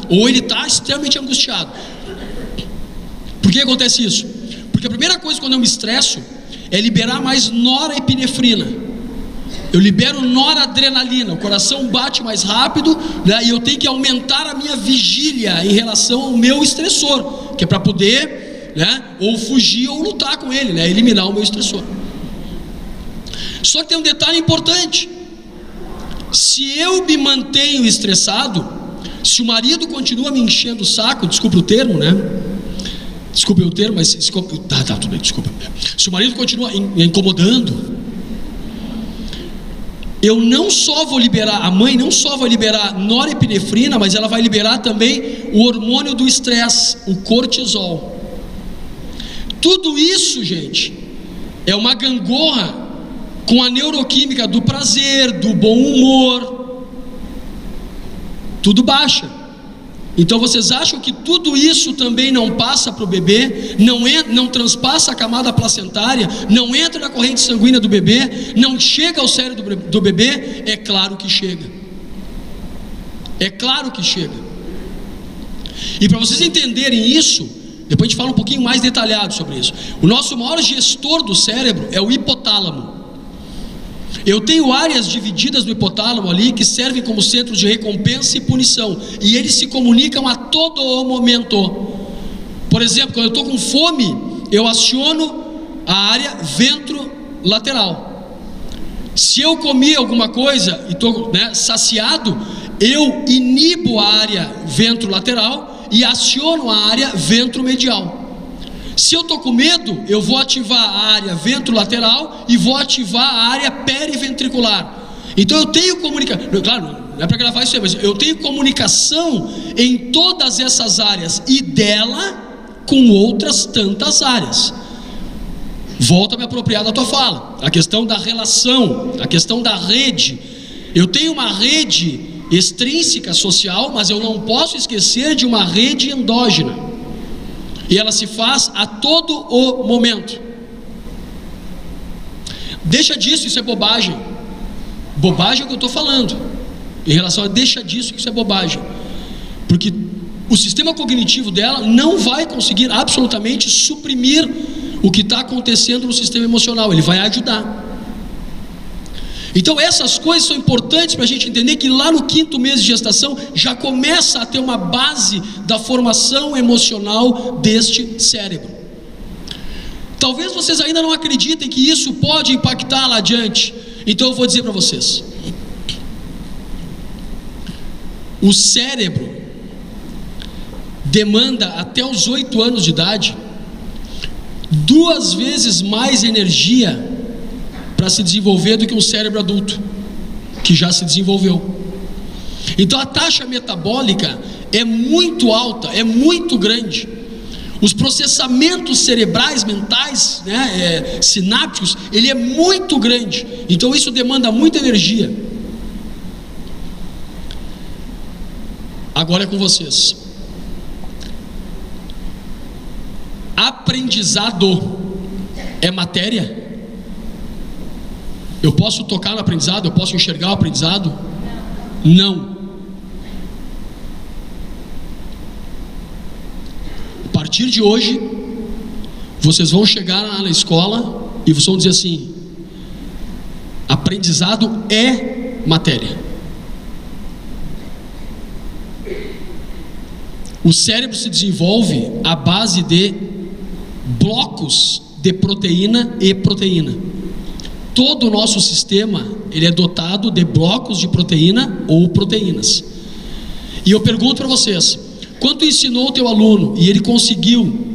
ou ele está extremamente angustiado. Por que acontece isso? Porque a primeira coisa quando eu me estresso é liberar mais norepinefrina. Eu libero noradrenalina, o coração bate mais rápido, né, e eu tenho que aumentar a minha vigília em relação ao meu estressor, que é para poder, né, ou fugir ou lutar com ele, né, eliminar o meu estressor. Só que tem um detalhe importante: se eu me mantenho estressado, se o marido continua me enchendo o saco, desculpa o termo, né? Desculpe o termo, mas tá, tudo bem, desculpa. Se o marido continua incomodando, eu não só vou liberar, a mãe não só vai liberar norepinefrina, mas ela vai liberar também o hormônio do estresse, o cortisol. Tudo isso, gente, é uma gangorra com a neuroquímica do prazer, do bom humor. Tudo baixa. Então vocês acham que tudo isso também não passa para o bebê, não transpassa a camada placentária, não entra na corrente sanguínea do bebê, não chega ao cérebro do bebê? É claro que chega. É claro que chega. E para vocês entenderem isso, depois a gente fala um pouquinho mais detalhado sobre isso. O nosso maior gestor do cérebro é o hipotálamo. Eu tenho áreas divididas no hipotálamo ali que servem como centros de recompensa e punição, e eles se comunicam a todo o momento. Por exemplo, quando eu estou com fome, eu aciono a área ventrolateral. Se eu comi alguma coisa e estou, saciado, eu inibo a área ventrolateral e aciono a área ventromedial. Se eu estou com medo, eu vou ativar a área ventrolateral e vou ativar a área periventricular. Então eu tenho comunicação, claro, não é para gravar isso aí, mas eu tenho comunicação em todas essas áreas e dela com outras tantas áreas. Volto a me apropriar da tua fala, a questão da relação, a questão da rede. Eu tenho uma rede extrínseca social, mas eu não posso esquecer de uma rede endógena. E ela se faz a todo o momento. Deixa disso, isso é bobagem. Bobagem é o que eu estou falando. Em relação a deixa disso, isso é bobagem. Porque o sistema cognitivo dela não vai conseguir absolutamente suprimir o que está acontecendo no sistema emocional. Ele vai ajudar. Então essas coisas são importantes para a gente entender que lá no 5º mês de gestação já começa a ter uma base da formação emocional deste cérebro. Talvez vocês ainda não acreditem que isso pode impactar lá adiante. Então eu vou dizer para vocês: o cérebro demanda até os 8 anos de idade 2 vezes mais energia para se desenvolver do que um cérebro adulto que já se desenvolveu. Então a taxa metabólica é muito alta, é muito grande. Os processamentos cerebrais, mentais, sinápticos, ele é muito grande. Então isso demanda muita energia. Agora é com vocês. Aprendizado é matéria? Eu posso tocar no aprendizado? Eu posso enxergar o aprendizado? Não. A partir de hoje, vocês vão chegar lá na escola e vocês vão dizer assim: aprendizado é matéria. O cérebro se desenvolve à base de blocos de proteína e proteína. Todo o nosso sistema ele é dotado de blocos de proteína ou proteínas. E eu pergunto para vocês, quando tu ensinou o teu aluno e ele conseguiu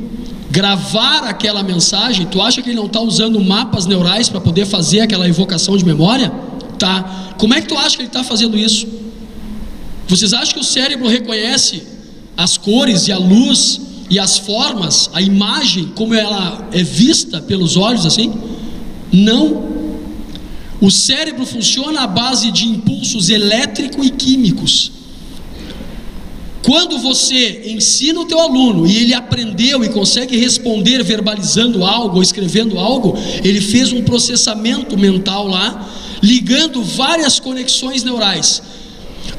gravar aquela mensagem, tu acha que ele não está usando mapas neurais para poder fazer aquela evocação de memória? Tá. Como é que tu acha que ele está fazendo isso? Vocês acham que o cérebro reconhece as cores e a luz e as formas, a imagem, como ela é vista pelos olhos assim? Não. O cérebro funciona à base de impulsos elétricos e químicos. Quando você ensina o teu aluno e ele aprendeu e consegue responder verbalizando algo ou escrevendo algo, ele fez um processamento mental lá, ligando várias conexões neurais.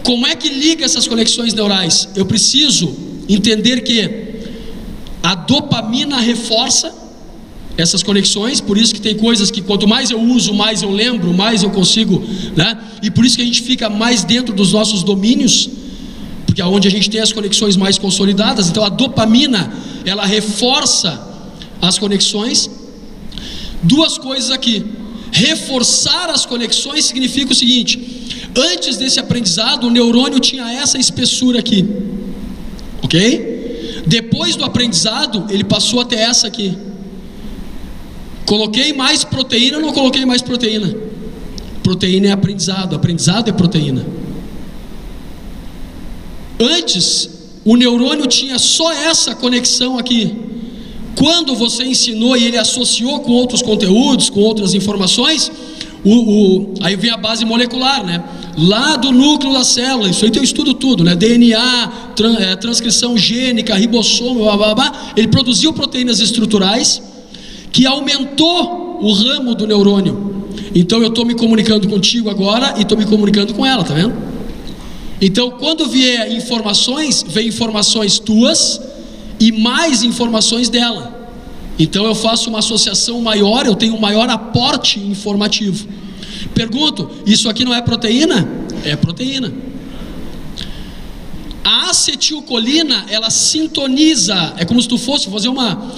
Como é que liga essas conexões neurais? Eu preciso entender que a dopamina reforça essas conexões, por isso que tem coisas que quanto mais eu uso, mais eu lembro, mais eu consigo, né? E por isso que a gente fica mais dentro dos nossos domínios, porque é onde a gente tem as conexões mais consolidadas. Então a dopamina, ela reforça as conexões. Duas coisas aqui: reforçar as conexões significa o seguinte: antes desse aprendizado o neurônio tinha essa espessura aqui, ok? Depois do aprendizado ele passou até essa aqui. Coloquei mais proteína ou não coloquei mais proteína? Proteína é aprendizado, aprendizado é proteína. Antes, o neurônio tinha só essa conexão aqui. Quando você ensinou e ele associou com outros conteúdos, com outras informações, aí vem a base molecular, né? Lá do núcleo da célula, isso aí tem um estudo tudo, né? DNA, transcrição gênica, ribossomo, blá, blá, blá. Ele produziu proteínas estruturais que aumentou o ramo do neurônio. Então eu estou me comunicando contigo agora e estou me comunicando com ela, tá vendo? Então quando vier informações, vem informações tuas e mais informações dela. Então eu faço uma associação maior, eu tenho um maior aporte informativo. Pergunto, isso aqui não é proteína? É proteína. A acetilcolina, ela sintoniza, é como se tu fosse fazer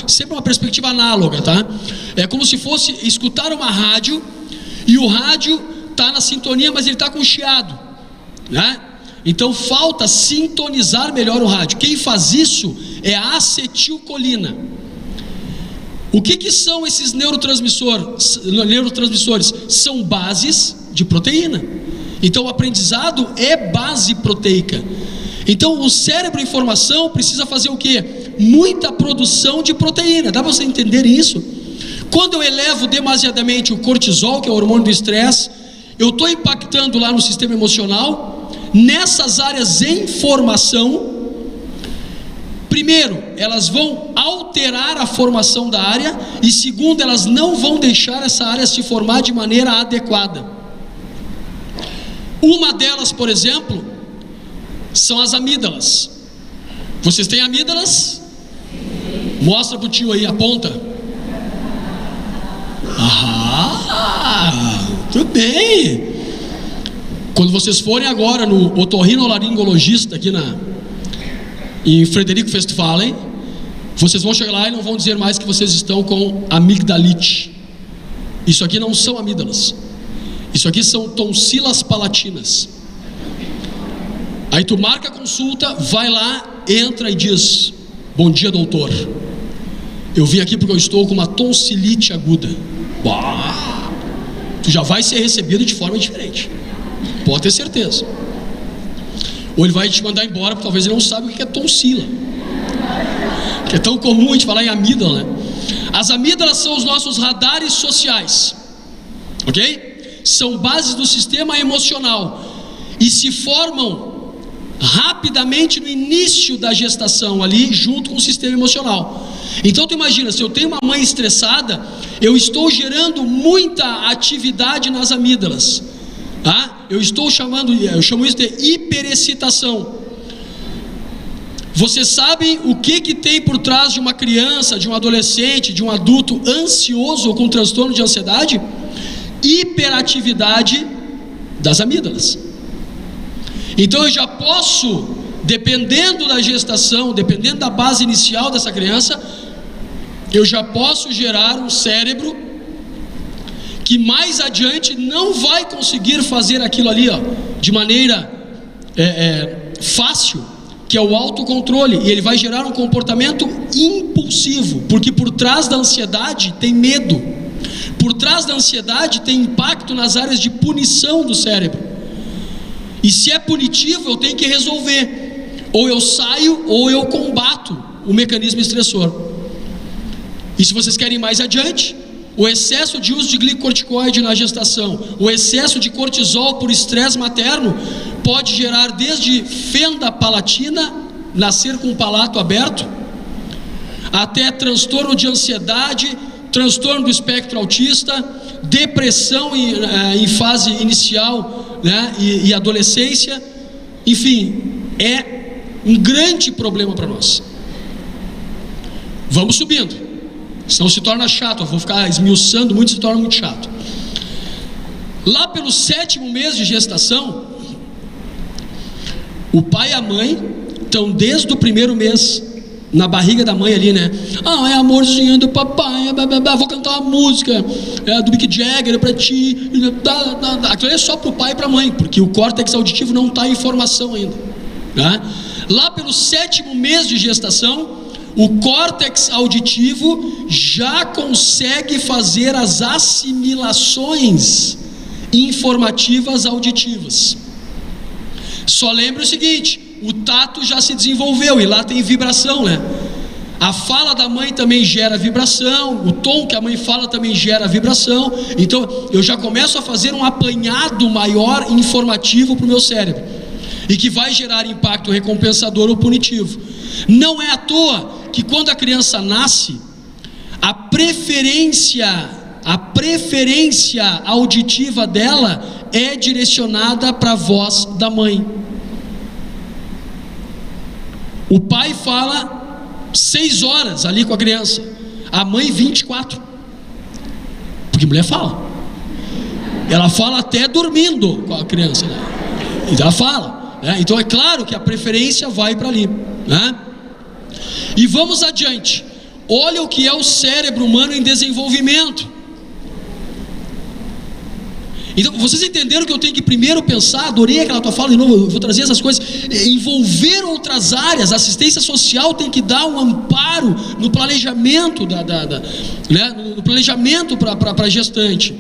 sempre uma perspectiva análoga, tá? É como se fosse escutar uma rádio e o rádio está na sintonia, mas ele está com chiado, né? Então falta sintonizar melhor o rádio. Quem faz isso é a acetilcolina. O que são esses neurotransmissores? São bases de proteína. Então o aprendizado é base proteica. Então o cérebro em formação precisa fazer o quê? Muita produção de proteína. Dá para você entender isso? Quando eu elevo demasiadamente o cortisol, que é o hormônio do estresse, eu estou impactando lá no sistema emocional. Nessas áreas em formação, primeiro, elas vão alterar a formação da área, e segundo, elas não vão deixar essa área se formar de maneira adequada. Uma delas, por exemplo, são as amígdalas. Vocês têm amígdalas? Mostra pro tio aí, aponta. Tudo bem. Quando vocês forem agora no otorrinolaringologista aqui em Frederico Westphalen, vocês vão chegar lá e não vão dizer mais que vocês estão com amigdalite. Isso aqui não são amígdalas. Isso aqui são tonsilas palatinas. Aí tu marca a consulta, vai lá, entra e diz: bom dia, doutor, eu vim aqui porque eu estou com uma tonsilite aguda. Bah! Tu já vai ser recebido de forma diferente, pode ter certeza. Ou ele vai te mandar embora, porque talvez ele não sabe o que é tonsila, que é tão comum a gente falar em amígdala, né? As amígdalas são os nossos radares sociais, ok? São bases do sistema emocional e se formam rapidamente no início da gestação ali, junto com o sistema emocional. Então tu imagina, se eu tenho uma mãe estressada, eu estou gerando muita atividade nas amígdalas, tá? Eu chamo isso de hiperexcitação. Vocês sabem o que tem por trás de uma criança, de um adolescente, de um adulto ansioso ou com transtorno de ansiedade? Hiperatividade das amígdalas. Então eu já posso, dependendo da gestação, dependendo da base inicial dessa criança, eu já posso gerar um cérebro que mais adiante não vai conseguir fazer aquilo ali, ó, de maneira fácil, que é o autocontrole, e ele vai gerar um comportamento impulsivo, porque por trás da ansiedade tem medo, por trás da ansiedade tem impacto nas áreas de punição do cérebro, e se é punitivo eu tenho que resolver, ou eu saio ou eu combato o mecanismo estressor. E se vocês querem ir mais adiante, o excesso de uso de glicocorticoide na gestação, o excesso de cortisol por estresse materno pode gerar desde fenda palatina, nascer com o palato aberto, até transtorno de ansiedade, transtorno do espectro autista, depressão em fase inicial, né, e adolescência. Enfim, é um grande problema para nós. Vamos subindo, senão se torna chato. Eu vou ficar esmiuçando muito, se torna muito chato. Lá pelo 7º mês de gestação, o pai e a mãe estão desde o 1º mês na barriga da mãe ali, né? Ah, é amorzinho do papai, vou cantar uma música do Mick Jagger pra ti. Aquilo é só pro pai e pra mãe, porque o córtex auditivo não está em formação ainda, né? Lá pelo 7º mês de gestação, o córtex auditivo já consegue fazer as assimilações informativas auditivas. Só lembre o seguinte: o tato já se desenvolveu e lá tem vibração, né? A fala da mãe também gera vibração, o tom que a mãe fala também gera vibração. Então eu já começo a fazer um apanhado maior informativo para o meu cérebro, e que vai gerar impacto recompensador ou punitivo. Não é à toa que quando a criança nasce, a preferência auditiva dela é direcionada para a voz da mãe. O pai fala 6 horas ali com a criança, a mãe 24, porque mulher fala, ela fala até dormindo com a criança, né? E ela fala, né? Então é claro que a preferência vai para ali, né? E vamos adiante. Olha o que é o cérebro humano em desenvolvimento. Então, vocês entenderam que eu tenho que primeiro pensar, adorei aquela tua fala de novo, eu vou trazer essas coisas, envolver outras áreas. A assistência social tem que dar um amparo no planejamento, né, no planejamento para a gestante.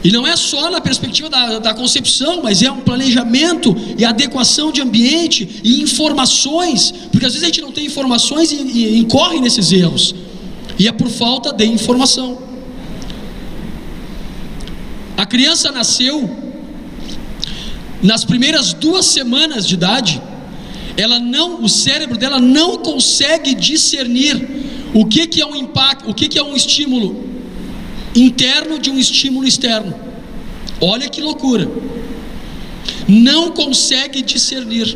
E não é só na perspectiva da concepção, mas é um planejamento e adequação de ambiente e informações, porque às vezes a gente não tem informações e incorre nesses erros, e é por falta de informação. A criança nasceu, nas primeiras 2 semanas de idade, o cérebro dela não consegue discernir o que é um impacto, o que é um estímulo interno de um estímulo externo. Olha que loucura, não consegue discernir.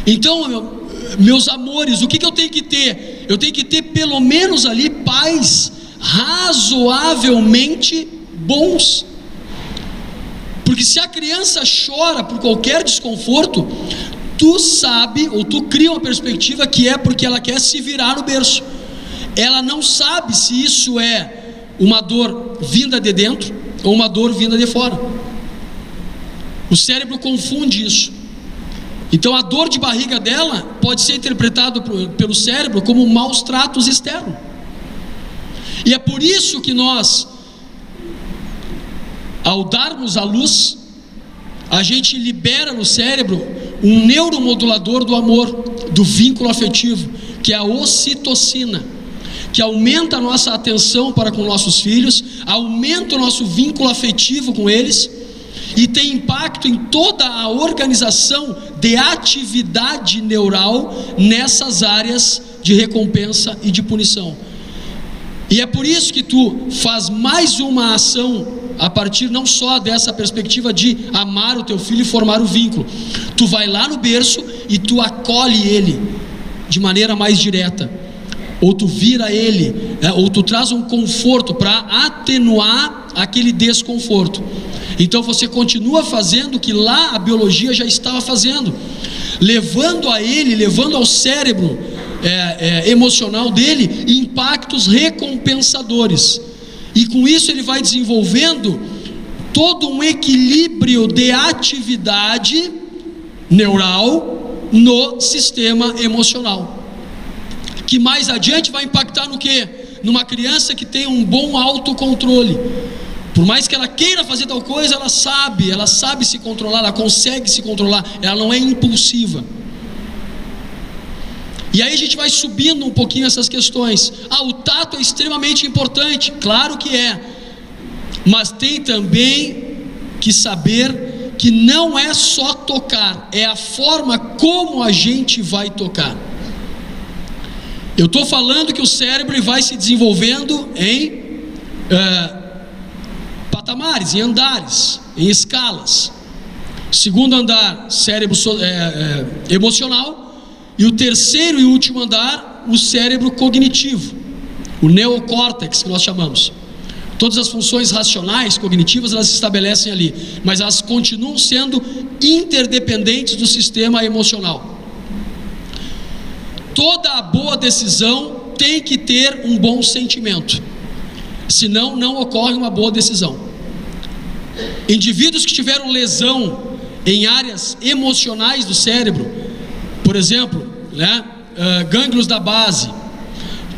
Então, meus amores, o que eu tenho que ter? Eu tenho que ter pelo menos ali pais razoavelmente bons, porque se a criança chora por qualquer desconforto, tu sabe, ou tu cria uma perspectiva que é porque ela quer se virar no berço. Ela não sabe se isso é uma dor vinda de dentro ou uma dor vinda de fora. O cérebro confunde isso. Então a dor de barriga dela pode ser interpretada pelo cérebro como maus tratos externos. E é por isso que nós, ao darmos à luz, a gente libera no cérebro um neuromodulador do amor, do vínculo afetivo, que é a ocitocina, que aumenta a nossa atenção para com nossos filhos, aumenta o nosso vínculo afetivo com eles, e tem impacto em toda a organização de atividade neural nessas áreas de recompensa e de punição. E é por isso que tu faz mais uma ação a partir não só dessa perspectiva de amar o teu filho e formar o vínculo. Tu vai lá no berço e tu acolhe ele de maneira mais direta, ou tu vira ele, ou tu traz um conforto para atenuar aquele desconforto. Então você continua fazendo o que lá a biologia já estava fazendo, levando a ele, levando ao cérebro emocional dele impactos recompensadores. e com isso ele vai desenvolvendo todo um equilíbrio de atividade neural no sistema emocional, que mais adiante vai impactar no quê? Numa criança que tem um bom autocontrole. Por mais que ela queira fazer tal coisa, ela sabe se controlar, ela consegue se controlar, ela não é impulsiva. E aí a gente vai subindo um pouquinho essas questões. O tato é extremamente importante, claro que é, mas tem também que saber que não é só tocar, é a forma como a gente vai tocar. Eu estou falando que o cérebro vai se desenvolvendo em patamares, em andares, em escalas. Segundo andar, cérebro emocional, e o terceiro e último andar, o cérebro cognitivo, o neocórtex, que nós chamamos. Todas as funções racionais, cognitivas, elas se estabelecem ali, mas elas continuam sendo interdependentes do sistema emocional. Toda a boa decisão tem que ter um bom sentimento, senão não ocorre uma boa decisão. Indivíduos que tiveram lesão em áreas emocionais do cérebro, por exemplo, gânglios da base,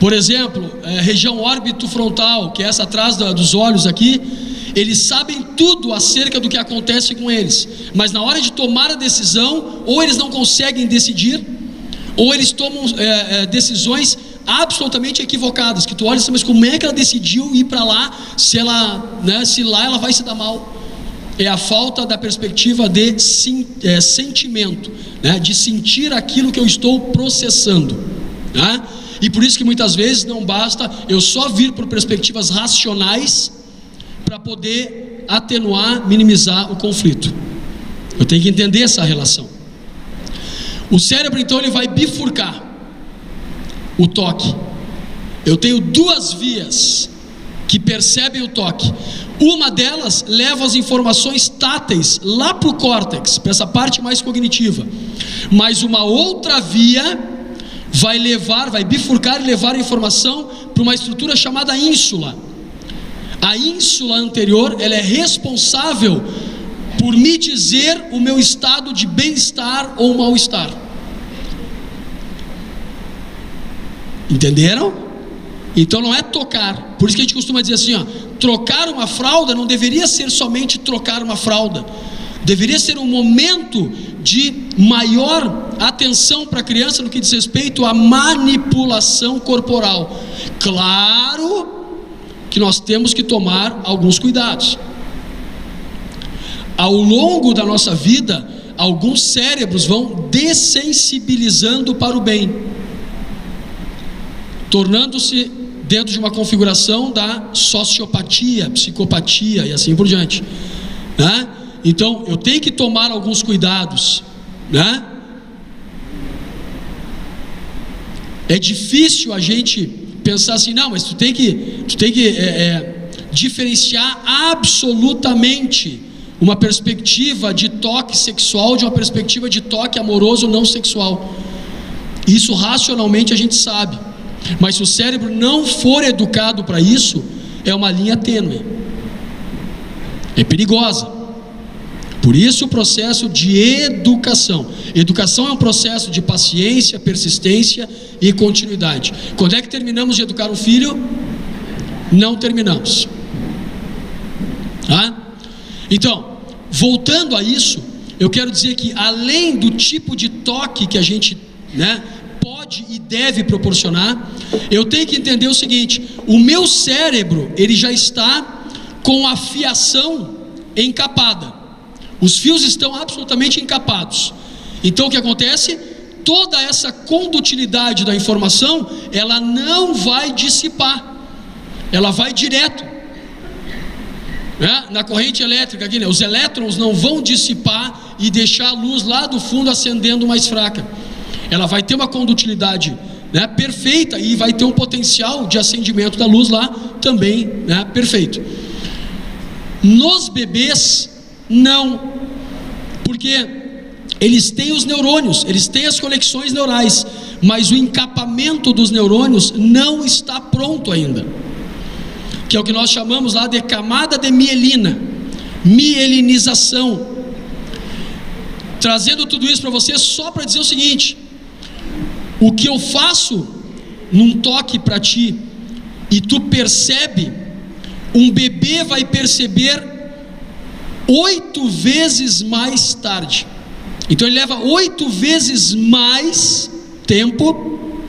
por exemplo, região órbito-frontal, que é essa atrás dos olhos aqui, eles sabem tudo acerca do que acontece com eles, mas na hora de tomar a decisão, ou eles não conseguem decidir, ou eles tomam decisões absolutamente equivocadas, que tu olha e diz, mas como é que ela decidiu ir para lá, se lá ela vai se dar mal? É a falta da perspectiva de sentimento, de sentir aquilo que eu estou processando, e por isso que muitas vezes não basta eu só vir por perspectivas racionais para poder atenuar, minimizar o conflito. Eu tenho que entender essa relação. O cérebro então ele vai bifurcar o toque. Eu tenho duas vias que percebem o toque. Uma delas leva as informações táteis lá para o córtex, para essa parte mais cognitiva, mas uma outra via vai bifurcar e levar a informação para uma estrutura chamada ínsula. A ínsula anterior, ela é responsável por me dizer o meu estado de bem-estar ou mal-estar. Entenderam? Então não é tocar. Por isso que a gente costuma dizer assim, trocar uma fralda não deveria ser somente trocar uma fralda. Deveria ser um momento de maior atenção para a criança no que diz respeito à manipulação corporal. Claro que nós temos que tomar alguns cuidados. Ao longo da nossa vida, alguns cérebros vão dessensibilizando para o bem, tornando-se dentro de uma configuração da sociopatia, psicopatia e assim por diante, Então eu tenho que tomar alguns cuidados, É difícil a gente pensar assim, não, mas tu tem que diferenciar absolutamente uma perspectiva de toque sexual de uma perspectiva de toque amoroso não sexual. Isso racionalmente a gente sabe, mas se o cérebro não for educado para isso, é uma linha tênue, é perigosa. Por isso o processo de educação. Educação é um processo de paciência, persistência e continuidade. Quando é que terminamos de educar um filho? Não terminamos. Então, voltando a isso, eu quero dizer que além do tipo de toque que a gente pode e deve proporcionar, eu tenho que entender o seguinte: o meu cérebro ele já está com a fiação encapada. Os fios estão absolutamente encapados. Então o que acontece? Toda essa condutilidade da informação, ela não vai dissipar, ela vai direto, na corrente elétrica aqui, os elétrons não vão dissipar e deixar a luz lá do fundo acendendo mais fraca. Ela vai ter uma condutilidade perfeita e vai ter um potencial de acendimento da luz lá também perfeito. Nos bebês não, porque eles têm os neurônios, eles têm as conexões neurais, mas o encapamento dos neurônios não está pronto ainda. que é o que nós chamamos lá de camada de mielina, mielinização. Trazendo tudo isso para você só para dizer o seguinte: o que eu faço num toque para ti e tu percebe, um bebê vai perceber 8 vezes mais tarde. Então ele leva 8 vezes mais tempo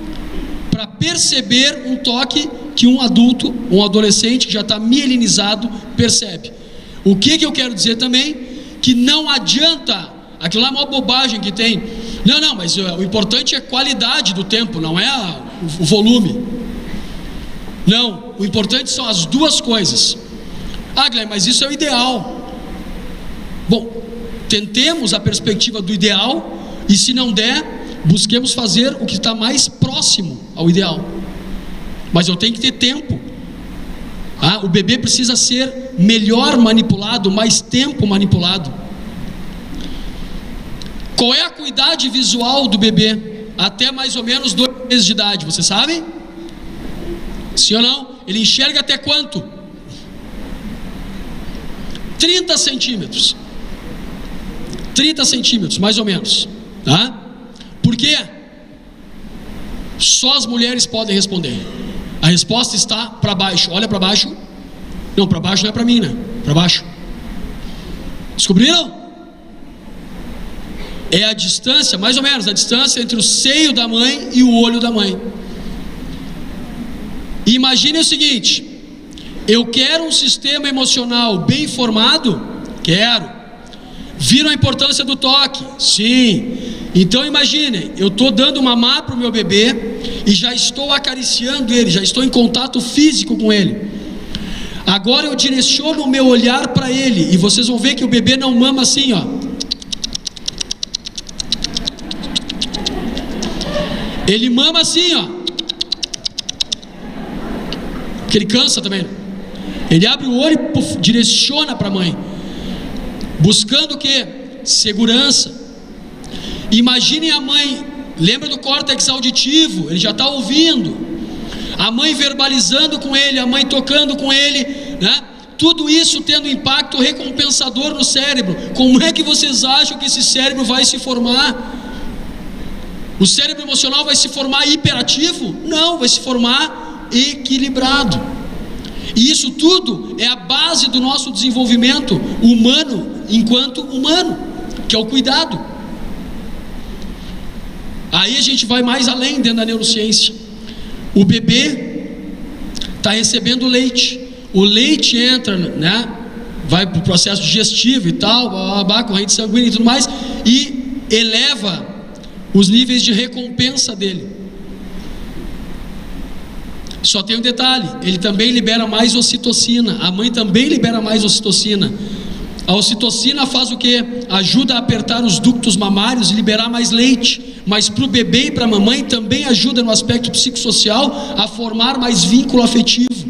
para perceber um toque que um adulto, um adolescente que já está mielinizado percebe. O que eu quero dizer também? Que não adianta, aquilo lá é uma bobagem que tem. Não, mas o importante é a qualidade do tempo, não é o volume. Não, o importante são as duas coisas. Guilherme, mas isso é o ideal. Bom, tentemos a perspectiva do ideal, e se não der, busquemos fazer o que está mais próximo ao ideal. Mas eu tenho que ter tempo. O bebê precisa ser melhor manipulado, mais tempo manipulado. Qual é a acuidade visual do bebê? Até mais ou menos 2 meses de idade, você sabe? Sim ou não? Ele enxerga até quanto? 30 centímetros. 30 centímetros, mais ou menos. Tá? Por quê? Só as mulheres podem responder. A resposta está para baixo. Olha para baixo. Não, para baixo não é para mim, né? Para baixo. Descobriram? É a distância, mais ou menos, a distância entre o seio da mãe e o olho da mãe. Imagine o seguinte: eu quero um sistema emocional bem formado? Quero. Viram a importância do toque? Sim. Então imagine, eu estou dando mamar para o meu bebê e já estou acariciando ele, já estou em contato físico com ele. Agora eu direciono o meu olhar para ele, e vocês vão ver que o bebê não mama assim, ó. Ele mama assim, ó. Porque ele cansa também. Ele abre o olho e puff, direciona para a mãe, buscando o que? Segurança. Imaginem a mãe, lembra do córtex auditivo? Ele já está ouvindo. A mãe verbalizando com ele, a mãe tocando com ele, né? Tudo isso tendo impacto recompensador no cérebro. Como é que vocês acham que esse cérebro vai se formar? O cérebro emocional vai se formar hiperativo? Não, vai se formar equilibrado. E isso tudo é a base do nosso desenvolvimento humano enquanto humano, que é o cuidado. Aí a gente vai mais além dentro da neurociência. O bebê está recebendo leite. O leite entra, né? Vai para o processo digestivo e tal, corrente sanguínea e tudo mais, e eleva os níveis de recompensa dele. Só tem um detalhe: ele também libera mais ocitocina. A mãe também libera mais ocitocina. A ocitocina faz o que? Ajuda a apertar os ductos mamários e liberar mais leite. Mas para o bebê e para a mamãe também ajuda no aspecto psicossocial a formar mais vínculo afetivo.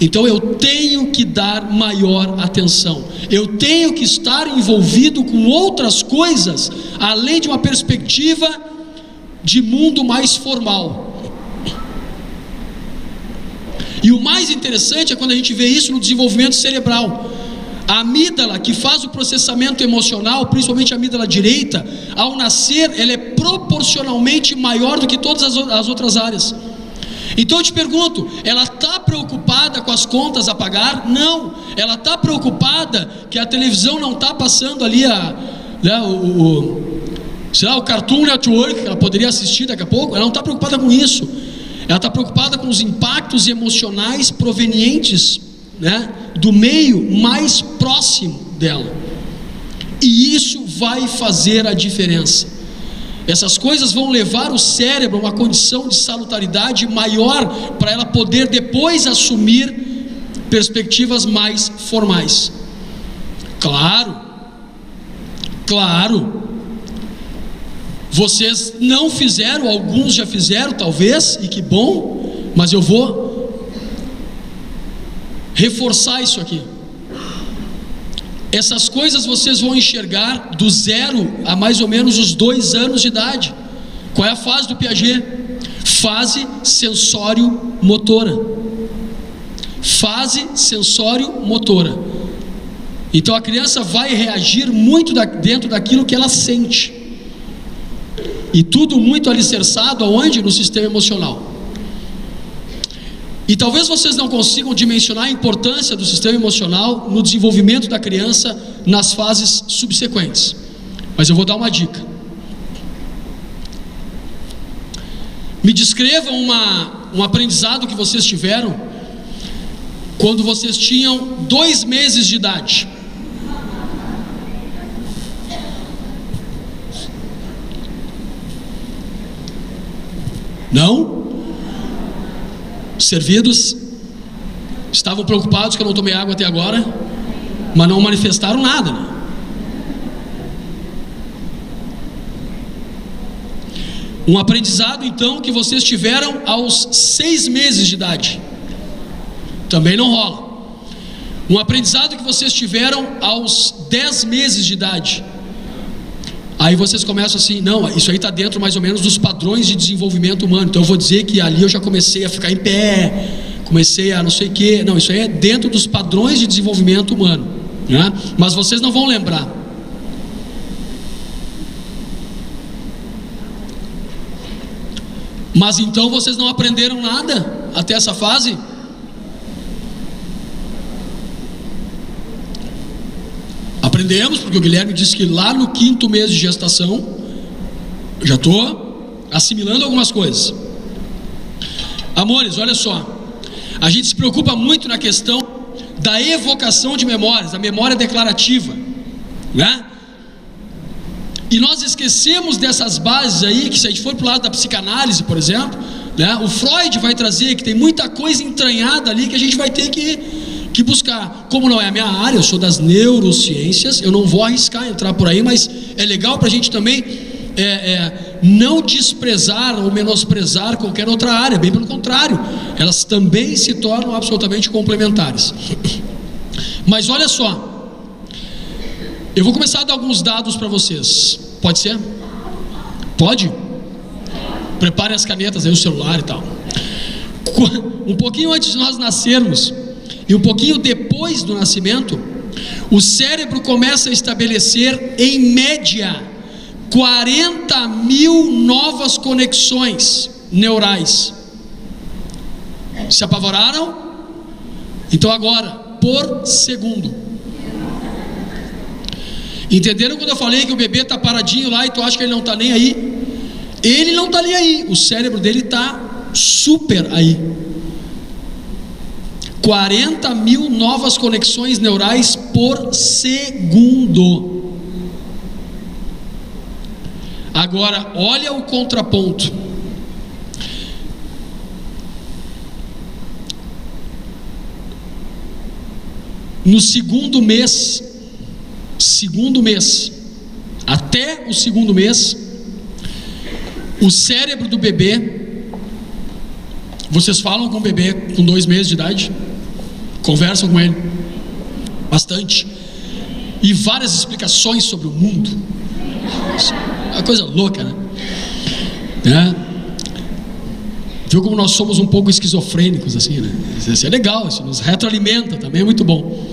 Então eu tenho que dar maior atenção. Eu tenho que estar envolvido com outras coisas, além de uma perspectiva de mundo mais formal. E o mais interessante é quando a gente vê isso no desenvolvimento cerebral. A amígdala, que faz o processamento emocional, principalmente a amígdala direita, ao nascer, ela é proporcionalmente maior do que todas as outras áreas. Então eu te pergunto, ela está preocupada com as contas a pagar? Não. Ela está preocupada que a televisão não está passando ali o Cartoon Network, que ela poderia assistir daqui a pouco? Ela não está preocupada com isso. Ela está preocupada com os impactos emocionais provenientes, né, do meio mais próximo dela. E isso vai fazer a diferença. Essas coisas vão levar o cérebro a uma condição de salutaridade maior, para ela poder depois assumir perspectivas mais formais. Claro, vocês não fizeram, alguns já fizeram talvez, e que bom, mas eu vou reforçar isso aqui. Essas coisas vocês vão enxergar do 0 a mais ou menos os 2 anos de idade. Qual é a fase do Piaget? Fase sensório-motora. fase sensório-motora. Então a criança vai reagir muito dentro daquilo que ela sente. E tudo muito alicerçado aonde? No sistema emocional. E talvez vocês não consigam dimensionar a importância do sistema emocional no desenvolvimento da criança nas fases subsequentes. Mas eu vou dar uma dica. Me descrevam um aprendizado que vocês tiveram quando vocês tinham 2 meses de idade. Não? Servidos? Estavam preocupados que eu não tomei água até agora, mas não manifestaram nada, né? Um aprendizado então que vocês tiveram aos 6 meses de idade, também não rola. Um aprendizado que vocês tiveram aos 10 meses de idade, aí vocês começam assim, não, isso aí está dentro mais ou menos dos padrões de desenvolvimento humano, então eu vou dizer que ali eu já comecei a ficar em pé, comecei a não sei o que, não, isso aí é dentro dos padrões de desenvolvimento humano, né? Mas vocês não vão lembrar. Mas então vocês não aprenderam nada até essa fase? Aprendemos, porque o Guilherme disse que lá no 5º mês de gestação, já estou assimilando algumas coisas. Amores, olha só, a gente se preocupa muito na questão da evocação de memórias, da memória declarativa, né? E nós esquecemos dessas bases aí, que se a gente for para o lado da psicanálise, por exemplo, né, o Freud vai trazer que tem muita coisa entranhada ali que a gente vai ter que buscar. Como não é a minha área, eu sou das neurociências, eu não vou arriscar entrar por aí, mas é legal para a gente também não desprezar ou menosprezar qualquer outra área, bem pelo contrário, elas também se tornam absolutamente complementares. Mas olha só, eu vou começar a dar alguns dados para vocês. Pode ser? Pode? Preparem as canetas aí, o celular e tal. Um pouquinho antes de nós nascermos e um pouquinho depois do nascimento, o cérebro começa a estabelecer, em média, 40.000 novas conexões neurais. Se apavoraram? Então agora, por segundo. Entenderam quando eu falei que o bebê está paradinho lá e tu acha que ele não está nem aí? Ele não está nem aí, o cérebro dele está super aí. 40.000 novas conexões neurais por segundo. Agora, olha o contraponto. No segundo mês, até o segundo mês, o cérebro do bebê, vocês falam com o bebê com 2 meses de idade? Conversam com ele? Bastante. E várias explicações sobre o mundo. É uma coisa louca, né? Viu como nós somos um pouco esquizofrênicos assim, né? Isso é legal, isso nos retroalimenta, também é muito bom.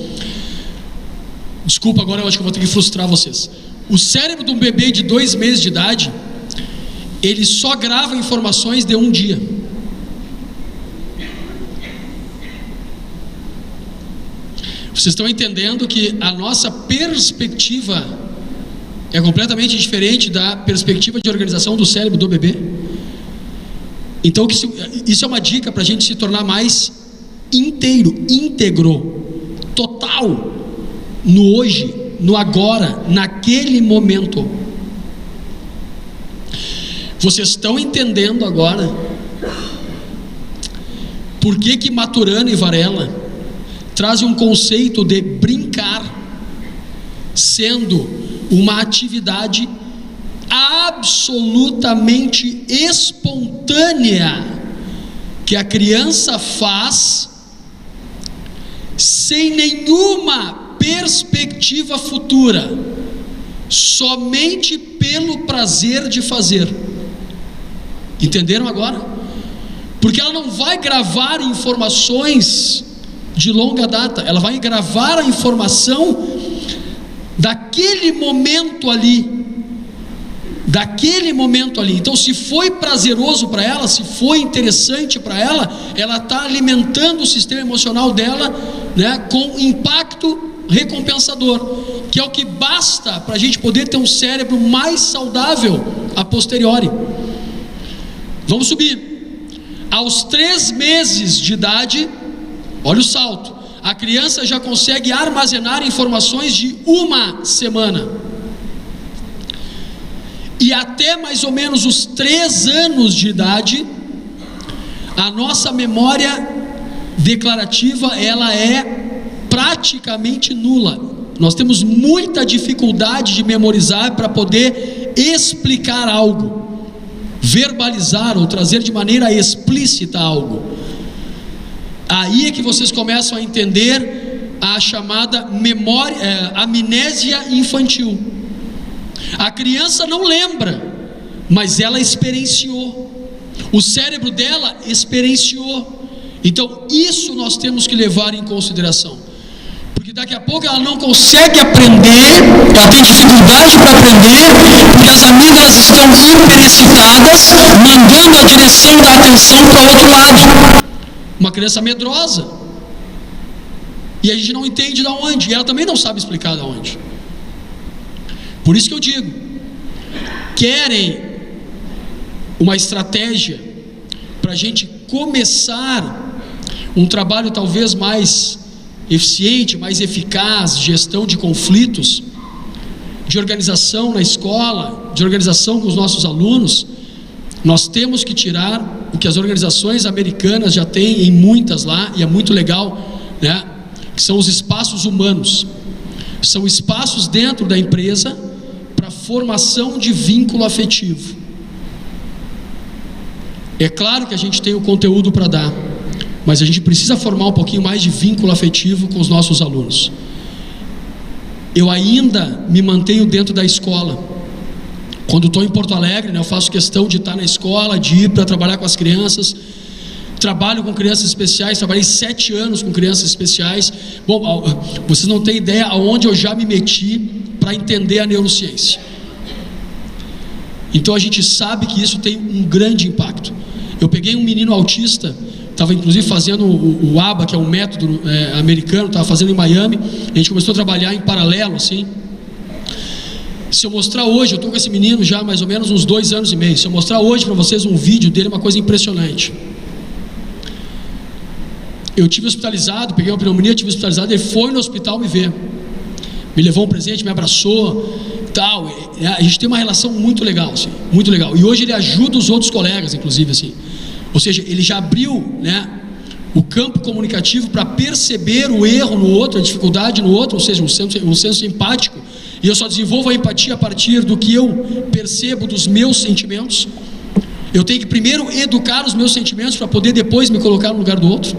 Desculpa, agora eu acho que eu vou ter que frustrar vocês. O cérebro de um bebê de 2 meses de idade, ele só grava informações de um dia. Vocês estão entendendo que a nossa perspectiva é completamente diferente da perspectiva de organização do cérebro do bebê? Então isso é uma dica para a gente se tornar mais íntegro, total, no hoje, no agora, naquele momento. Vocês estão entendendo agora por que Maturana e Varela trazem um conceito de brincar sendo uma atividade absolutamente espontânea que a criança faz sem nenhuma perspectiva futura, somente pelo prazer de fazer. Entenderam agora? Porque ela não vai gravar informações de longa data. Ela vai gravar a informação daquele momento ali. Então, se foi prazeroso para ela, se foi interessante para ela, ela está alimentando o sistema emocional dela, né, com impacto recompensador, que é o que basta para a gente poder ter um cérebro mais saudável a posteriori. Vamos subir. Aos 3 meses de idade, olha o salto, a criança já consegue armazenar informações de 1 semana. E até mais ou menos os 3 anos de idade, a nossa memória declarativa, ela é praticamente nula. Nós temos muita dificuldade de memorizar para poder explicar algo, verbalizar ou trazer de maneira explícita algo. Aí é que vocês começam a entender a chamada amnésia infantil. A criança não lembra, mas ela experienciou, o cérebro dela experienciou. Então isso nós temos que levar em consideração, porque daqui a pouco ela não consegue aprender, ela tem dificuldade para aprender, porque as amígdalas estão hiperexcitadas, mandando a direção da atenção para outro lado. Uma criança medrosa, e a gente não entende de onde, e ela também não sabe explicar de onde. Por isso que eu digo, querem uma estratégia para a gente começar um trabalho talvez mais eficiente, mais eficaz, gestão de conflitos, de organização na escola, de organização com os nossos alunos, nós temos que tirar o que as organizações americanas já têm em muitas lá, e é muito legal, né? Que são os espaços humanos. São espaços dentro da empresa para formação de vínculo afetivo. É claro que a gente tem o conteúdo para dar, mas a gente precisa formar um pouquinho mais de vínculo afetivo com os nossos alunos. Eu ainda me mantenho dentro da escola. Quando estou em Porto Alegre, né, eu faço questão de estar na escola, de ir para trabalhar com as crianças. Trabalho com crianças especiais, trabalhei 7 anos com crianças especiais. Bom, vocês não têm ideia aonde eu já me meti para entender a neurociência. Então a gente sabe que isso tem um grande impacto. Eu peguei um menino autista, estava inclusive fazendo o ABA, que é um método americano, estava fazendo em Miami. A gente começou a trabalhar em paralelo, assim. Se eu mostrar hoje, eu estou com esse menino já há mais ou menos uns 2 anos e meio. Se eu mostrar hoje para vocês um vídeo dele, é uma coisa impressionante. Eu tive hospitalizado, peguei uma pneumonia, tive hospitalizado, ele foi no hospital me ver. Me levou um presente, me abraçou, tal. A gente tem uma relação muito legal, assim, muito legal. E hoje ele ajuda os outros colegas, inclusive, assim. Ou seja, ele já abriu, né, o campo comunicativo para perceber o erro no outro, a dificuldade no outro, ou seja, um senso empático. E eu só desenvolvo a empatia a partir do que eu percebo dos meus sentimentos. Eu tenho que primeiro educar os meus sentimentos para poder depois me colocar no lugar do outro.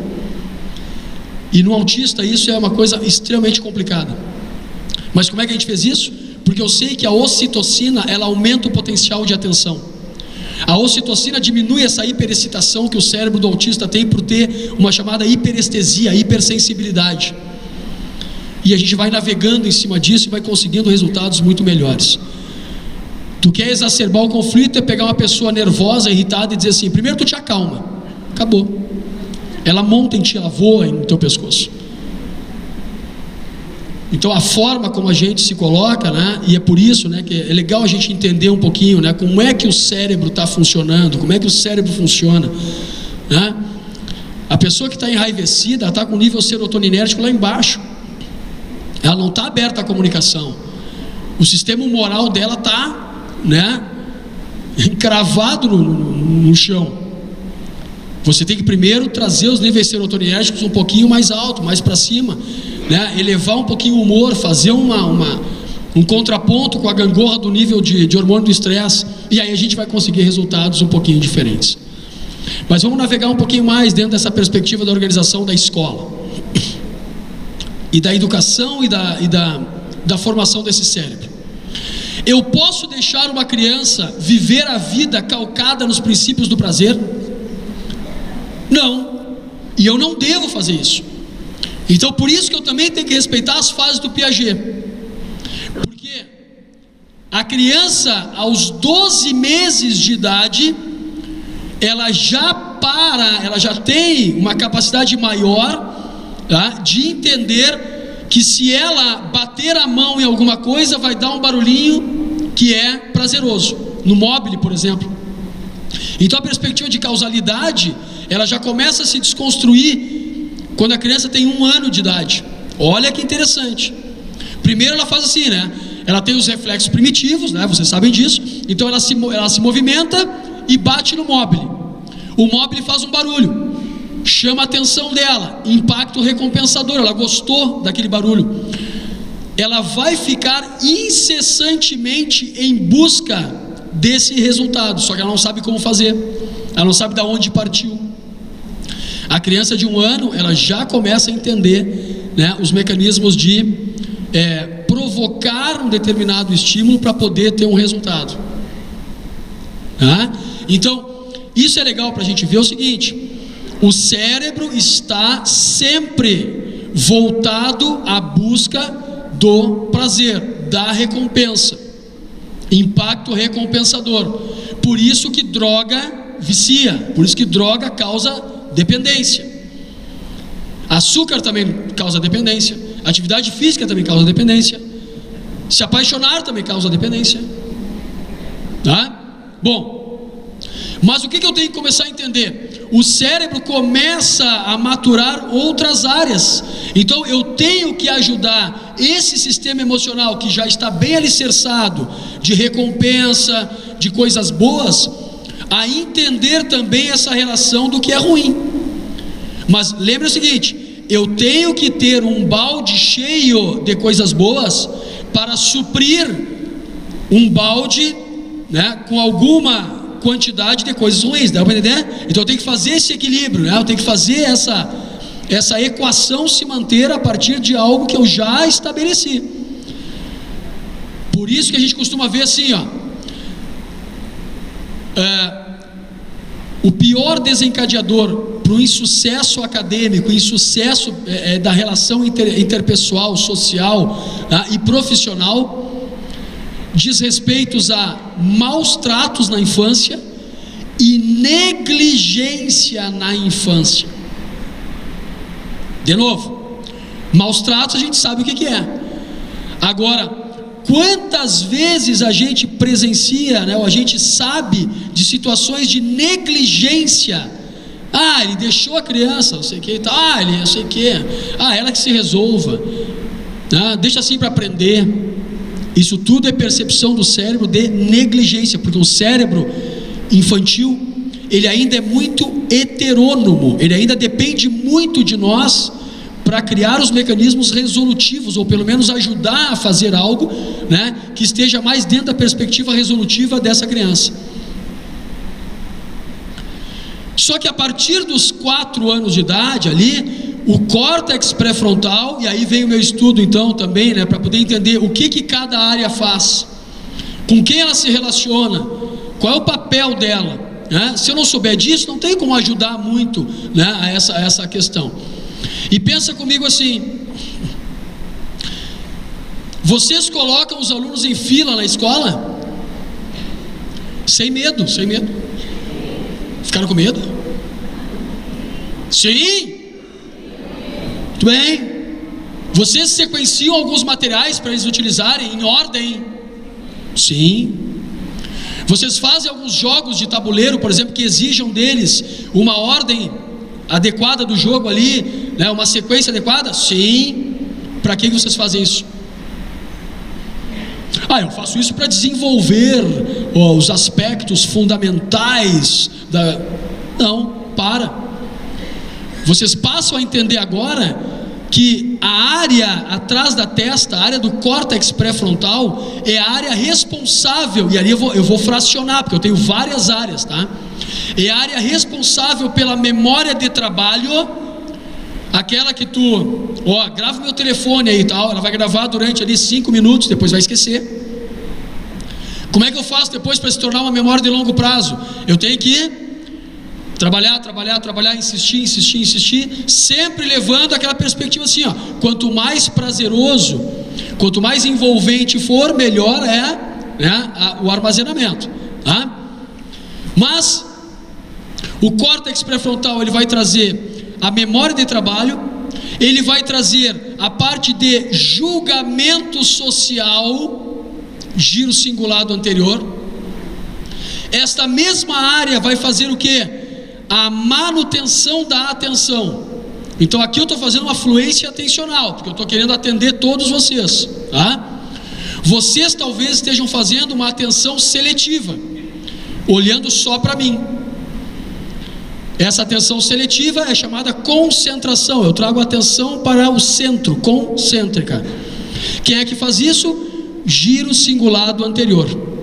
E no autista isso é uma coisa extremamente complicada. Mas como é que a gente fez isso? Porque eu sei que a ocitocina, ela aumenta o potencial de atenção. A ocitocina diminui essa hiperexcitação que o cérebro do autista tem por ter uma chamada hiperestesia, hipersensibilidade. E a gente vai navegando em cima disso e vai conseguindo resultados muito melhores. Tu quer exacerbar o conflito, é pegar uma pessoa nervosa, irritada e dizer assim, primeiro tu te acalma, acabou. Ela monta em ti, ela voa no teu pescoço. Então a forma como a gente se coloca, né, e é por isso, né, que é legal a gente entender um pouquinho, né, como é que o cérebro está funcionando, como é que o cérebro funciona, né? A pessoa que está enraivecida, está com o nível serotoninérgico lá embaixo, ela não está aberta à comunicação, o sistema moral dela está, né, encravado no chão. Você tem que primeiro trazer os níveis serotoninérgicos um pouquinho mais alto, mais para cima, né? Elevar um pouquinho o humor, fazer um contraponto com a gangorra do nível de hormônio do estresse, e aí a gente vai conseguir resultados um pouquinho diferentes. Mas vamos navegar um pouquinho mais dentro dessa perspectiva da organização da escola e da educação e da formação desse cérebro. Eu posso deixar uma criança viver a vida calcada nos princípios do prazer? Não, e eu não devo fazer isso. Então por isso que eu também tenho que respeitar as fases do Piaget, porque a criança aos 12 meses de idade, ela já tem uma capacidade maior, tá, de entender que se ela bater a mão em alguma coisa vai dar um barulhinho que é prazeroso, no mobile, por exemplo. Então a perspectiva de causalidade, ela já começa a se desconstruir quando a criança tem 1 ano de idade. Olha que interessante. Primeiro ela faz assim, né? Ela tem os reflexos primitivos, né? Vocês sabem disso. Então ela se movimenta e bate no mobile. O mobile faz um barulho, chama a atenção dela, impacto recompensador, ela gostou daquele barulho. Ela vai ficar incessantemente em busca desse resultado, só que ela não sabe como fazer, ela não sabe de onde partiu. A criança de 1 ano, ela já começa a entender, né, os mecanismos de provocar um determinado estímulo para poder ter um resultado. Tá? Então, isso é legal para a gente ver o seguinte: o cérebro está sempre voltado à busca do prazer, da recompensa, impacto recompensador. Por isso que droga vicia, por isso que droga causa dependência. Açúcar também causa dependência, atividade física também causa dependência, se apaixonar também causa dependência, tá? Bom, mas o que eu tenho que começar a entender? O cérebro começa a maturar outras áreas. Então eu tenho que ajudar esse sistema emocional que já está bem alicerçado de recompensa, de coisas boas, a entender também essa relação do que é ruim. Mas lembre o seguinte: eu tenho que ter um balde cheio de coisas boas para suprir um balde, né, com alguma quantidade de coisas ruins. Dá para entender? Então eu tenho que fazer esse equilíbrio, né? Eu tenho que fazer essa equação se manter a partir de algo que eu já estabeleci. Por isso que a gente costuma ver assim, ó, o pior desencadeador para o insucesso acadêmico, insucesso da relação interpessoal, social, e profissional, diz respeito a maus tratos na infância e negligência na infância. De novo, maus tratos a gente sabe o que é. Agora, quantas vezes a gente presencia, né, ou a gente sabe de situações de negligência? Ele deixou a criança, não sei o que, ele não sei o que, ela que se resolva, deixa assim para aprender. Isso tudo é percepção do cérebro de negligência, porque o cérebro infantil, ele ainda é muito heterônomo, ele ainda depende muito de nós para criar os mecanismos resolutivos, ou pelo menos ajudar a fazer algo, né, que esteja mais dentro da perspectiva resolutiva dessa criança. Só que a partir dos 4 anos de idade ali, o córtex pré-frontal, e aí vem o meu estudo então também, né, para poder entender o que cada área faz, com quem ela se relaciona, qual é o papel dela, né? Se eu não souber disso, não tem como ajudar muito, né, a essa questão. E pensa comigo assim: vocês colocam os alunos em fila na escola? Sem medo, sem medo. Ficaram com medo? Sim? Muito bem. Vocês sequenciam alguns materiais para eles utilizarem em ordem? Sim. Vocês fazem alguns jogos de tabuleiro, por exemplo, que exijam deles uma ordem adequada do jogo ali, né, uma sequência adequada? Sim. Para que vocês fazem isso? Eu faço isso para desenvolver os aspectos fundamentais da... Não, para. Vocês passam a entender agora que a área atrás da testa, a área do córtex pré-frontal, é a área responsável, e ali eu vou fracionar, porque eu tenho várias áreas, tá? É a área responsável pela memória de trabalho, aquela que tu, grava meu telefone aí e tal, ela vai gravar durante ali 5 minutos, depois vai esquecer. Como é que eu faço depois para se tornar uma memória de longo prazo? Eu tenho que Trabalhar, insistir, sempre levando aquela perspectiva assim, ó, quanto mais prazeroso, quanto mais envolvente for, melhor é, né, o armazenamento, tá? Mas o córtex pré-frontal, ele vai trazer a memória de trabalho, ele vai trazer a parte de julgamento social, giro cingulado anterior. Esta mesma área vai fazer o quê? A manutenção da atenção. Então aqui eu estou fazendo uma fluência atencional, porque eu estou querendo atender todos vocês, tá? Vocês talvez estejam fazendo uma atenção seletiva, olhando só para mim. Essa atenção seletiva é chamada concentração. Eu trago a atenção para o centro, concêntrica. Quem é que faz isso? Giro cingulado anterior.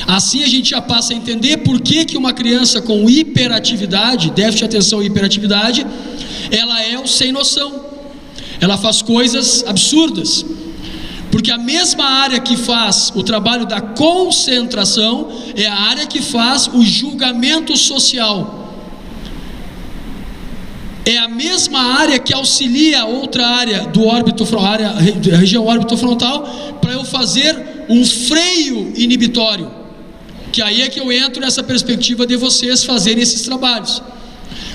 Assim a gente já passa a entender por que uma criança com hiperatividade, déficit de atenção e hiperatividade, ela é o sem noção, ela faz coisas absurdas, porque a mesma área que faz o trabalho da concentração é a área que faz o julgamento social, é a mesma área que auxilia outra área do órbito, a região órbito-frontal, para eu fazer um freio inibitório, que aí é que eu entro nessa perspectiva de vocês fazerem esses trabalhos.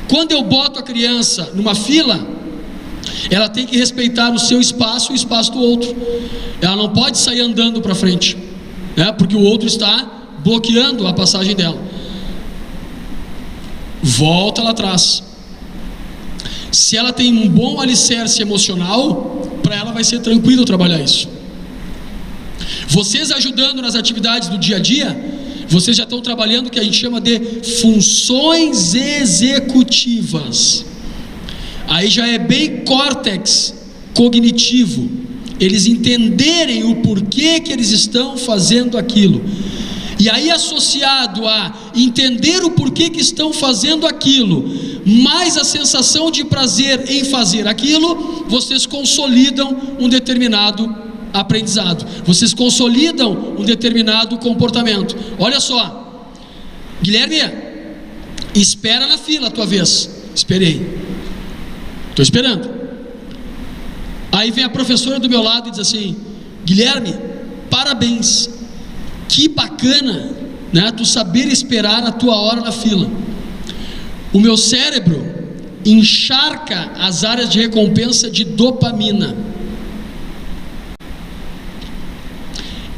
Quando eu boto a criança numa fila, ela tem que respeitar o seu espaço e o espaço do outro. Ela não pode sair andando para frente, né? Porque o outro está bloqueando a passagem dela. Volta lá atrás. Se ela tem um bom alicerce emocional, para ela vai ser tranquilo trabalhar isso. Vocês ajudando nas atividades do dia a dia, vocês já estão trabalhando o que a gente chama de funções executivas. Aí já é bem córtex cognitivo, eles entenderem o porquê que eles estão fazendo aquilo. E aí, associado a entender o porquê que estão fazendo aquilo, mais a sensação de prazer em fazer aquilo, vocês consolidam um determinado aprendizado, vocês consolidam um determinado comportamento. Olha só, Guilherme, espera na fila a tua vez. Esperei, estou esperando. Aí vem a professora do meu lado e diz assim: Guilherme, parabéns, que bacana, né, tu saber esperar a tua hora na fila. O meu cérebro encharca as áreas de recompensa de dopamina.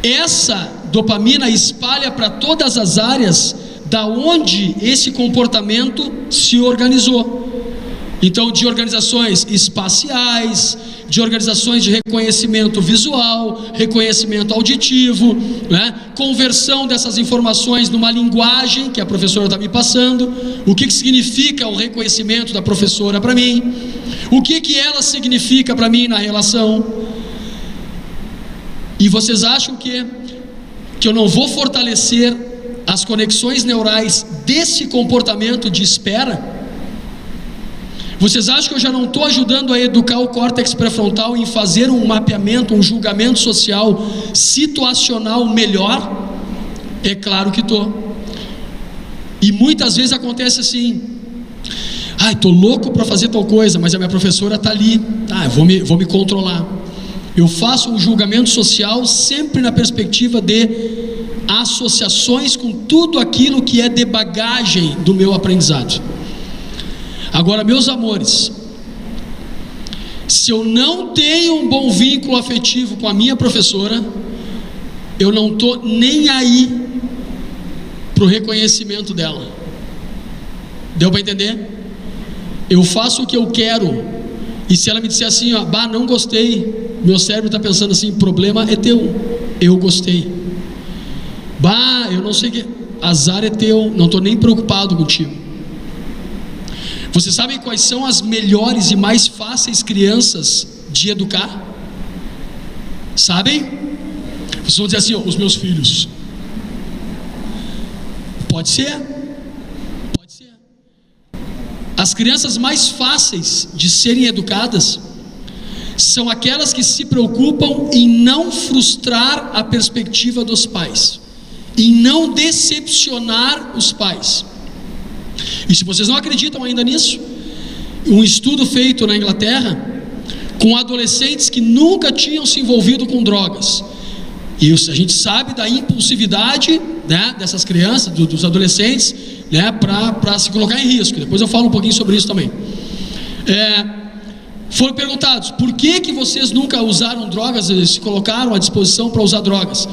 Essa dopamina espalha para todas as áreas da onde esse comportamento se organizou. Então, de organizações espaciais, de organizações de reconhecimento visual, reconhecimento auditivo, né? Conversão dessas informações numa linguagem que a professora está me passando, o que significa o reconhecimento da professora para mim, o que ela significa para mim na relação. E vocês acham que eu não vou fortalecer as conexões neurais desse comportamento de espera? Vocês acham que eu já não estou ajudando a educar o córtex pré-frontal em fazer um mapeamento, um julgamento social situacional melhor? É claro que estou. E muitas vezes acontece assim: ai, estou louco para fazer tal coisa, mas a minha professora está ali, eu vou me controlar. Eu faço um julgamento social sempre na perspectiva de associações com tudo aquilo que é de bagagem do meu aprendizado. Agora, meus amores, se eu não tenho um bom vínculo afetivo com a minha professora, eu não estou nem aí para o reconhecimento dela. Deu para entender? Eu faço o que eu quero, e se ela me disser assim, ó, não gostei, meu cérebro está pensando assim: problema é teu, eu gostei. Eu não sei o que, azar é teu, não estou nem preocupado contigo. Vocês sabem quais são as melhores e mais fáceis crianças de educar? Sabem? Vocês vão dizer assim: os meus filhos. Pode ser. As crianças mais fáceis de serem educadas são aquelas que se preocupam em não frustrar a perspectiva dos pais, em não decepcionar os pais. E se vocês não acreditam ainda nisso, um estudo feito na Inglaterra com adolescentes que nunca tinham se envolvido com drogas, e a gente sabe da impulsividade, né, dessas crianças, dos adolescentes, né, para se colocar em risco. Depois eu falo um pouquinho sobre isso também. Foram perguntados: por que vocês nunca usaram drogas, se colocaram à disposição para usar drogas?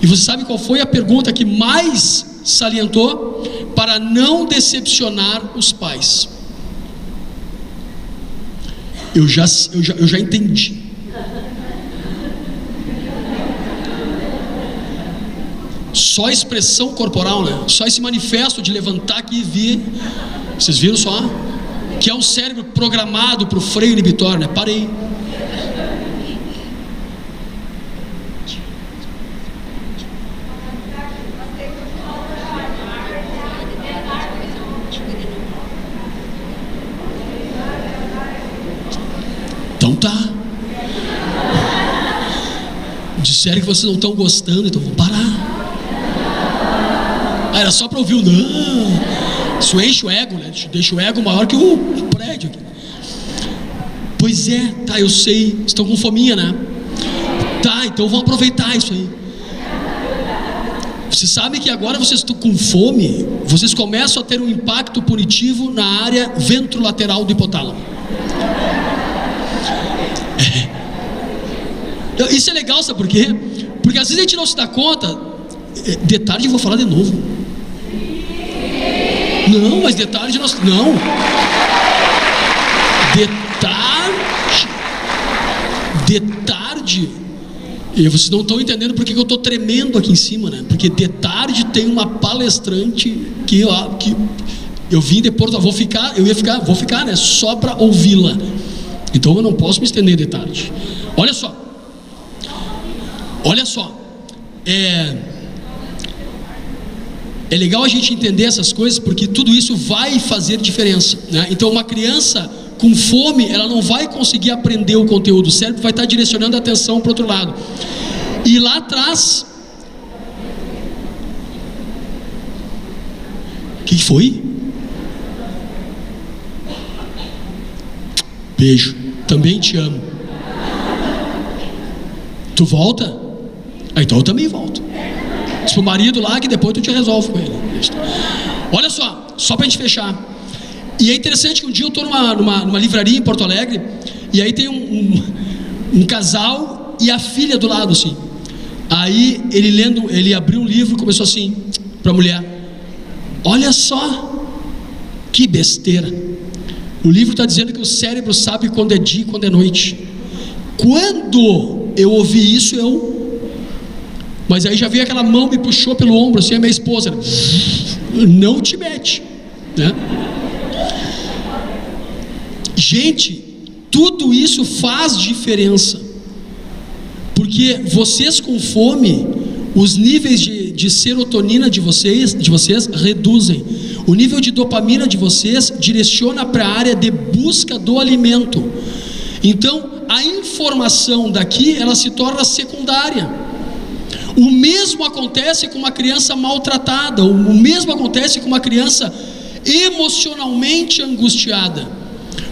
E você sabe qual foi a pergunta que mais salientou? Para não decepcionar os pais. Eu já entendi. Só a expressão corporal, né? Só esse manifesto de levantar aqui e vir. Vocês viram só? Que é um cérebro programado para o freio inibitório, né? Parei. Então tá. Disseram que vocês não estão gostando, então vou parar. Era só para ouvir o não. Isso enche o ego, né? Deixa o ego maior que o prédio aqui. Pois é, tá, eu sei. Estão com fominha, né? Tá, então vão aproveitar isso aí. Você sabe que agora vocês estão com fome, vocês começam a ter um impacto punitivo na área ventrolateral do hipotálamo. Isso é legal, sabe por quê? Porque às vezes a gente não se dá conta. De tarde eu vou falar de novo. Não, mas de tarde nós... Não. De tarde. E vocês não estão entendendo porque que eu estou tremendo aqui em cima, né? Porque de tarde tem uma palestrante que eu vim de Porto... Vou ficar, né? Só para ouvi-la. Então eu não posso me estender de tarde. Olha só. É legal a gente entender essas coisas, porque tudo isso vai fazer diferença, né? Então uma criança com fome, ela não vai conseguir aprender o conteúdo, o cérebro vai estar direcionando a atenção para o outro lado. E lá atrás, o que foi? Beijo, também te amo. Tu volta? Então eu também volto. Diz pro marido lá que depois tu te resolve com ele. Olha só pra gente fechar. E é interessante que um dia eu estou numa livraria em Porto Alegre, e aí tem um casal e a filha do lado assim. Aí ele abriu um livro e começou assim para a mulher: olha só que besteira. O livro está dizendo que o cérebro sabe quando é dia e quando é noite. Quando eu ouvi isso, mas aí já veio aquela mão, me puxou pelo ombro, assim, a minha esposa: não te mete, né? Gente, tudo isso faz diferença, porque vocês com fome, os níveis de serotonina de vocês reduzem, o nível de dopamina de vocês direciona para a área de busca do alimento. Então a informação daqui, ela se torna secundária. O mesmo acontece com uma criança maltratada, o mesmo acontece com uma criança emocionalmente angustiada.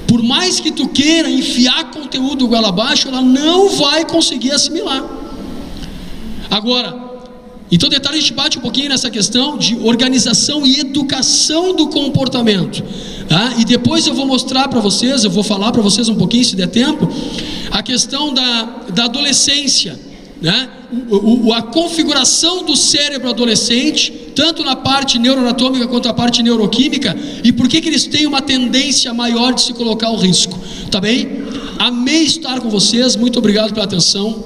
Por mais que tu queira enfiar conteúdo goela abaixo, ela não vai conseguir assimilar. Agora, então detalhe, a gente bate um pouquinho nessa questão de organização e educação do comportamento, tá? E depois eu vou mostrar para vocês, eu vou falar para vocês um pouquinho, se der tempo, a questão da adolescência, né? A configuração do cérebro adolescente, tanto na parte neuroanatômica quanto na parte neuroquímica, e por que eles têm uma tendência maior de se colocar ao risco, tá bem? Amei estar com vocês, muito obrigado pela atenção.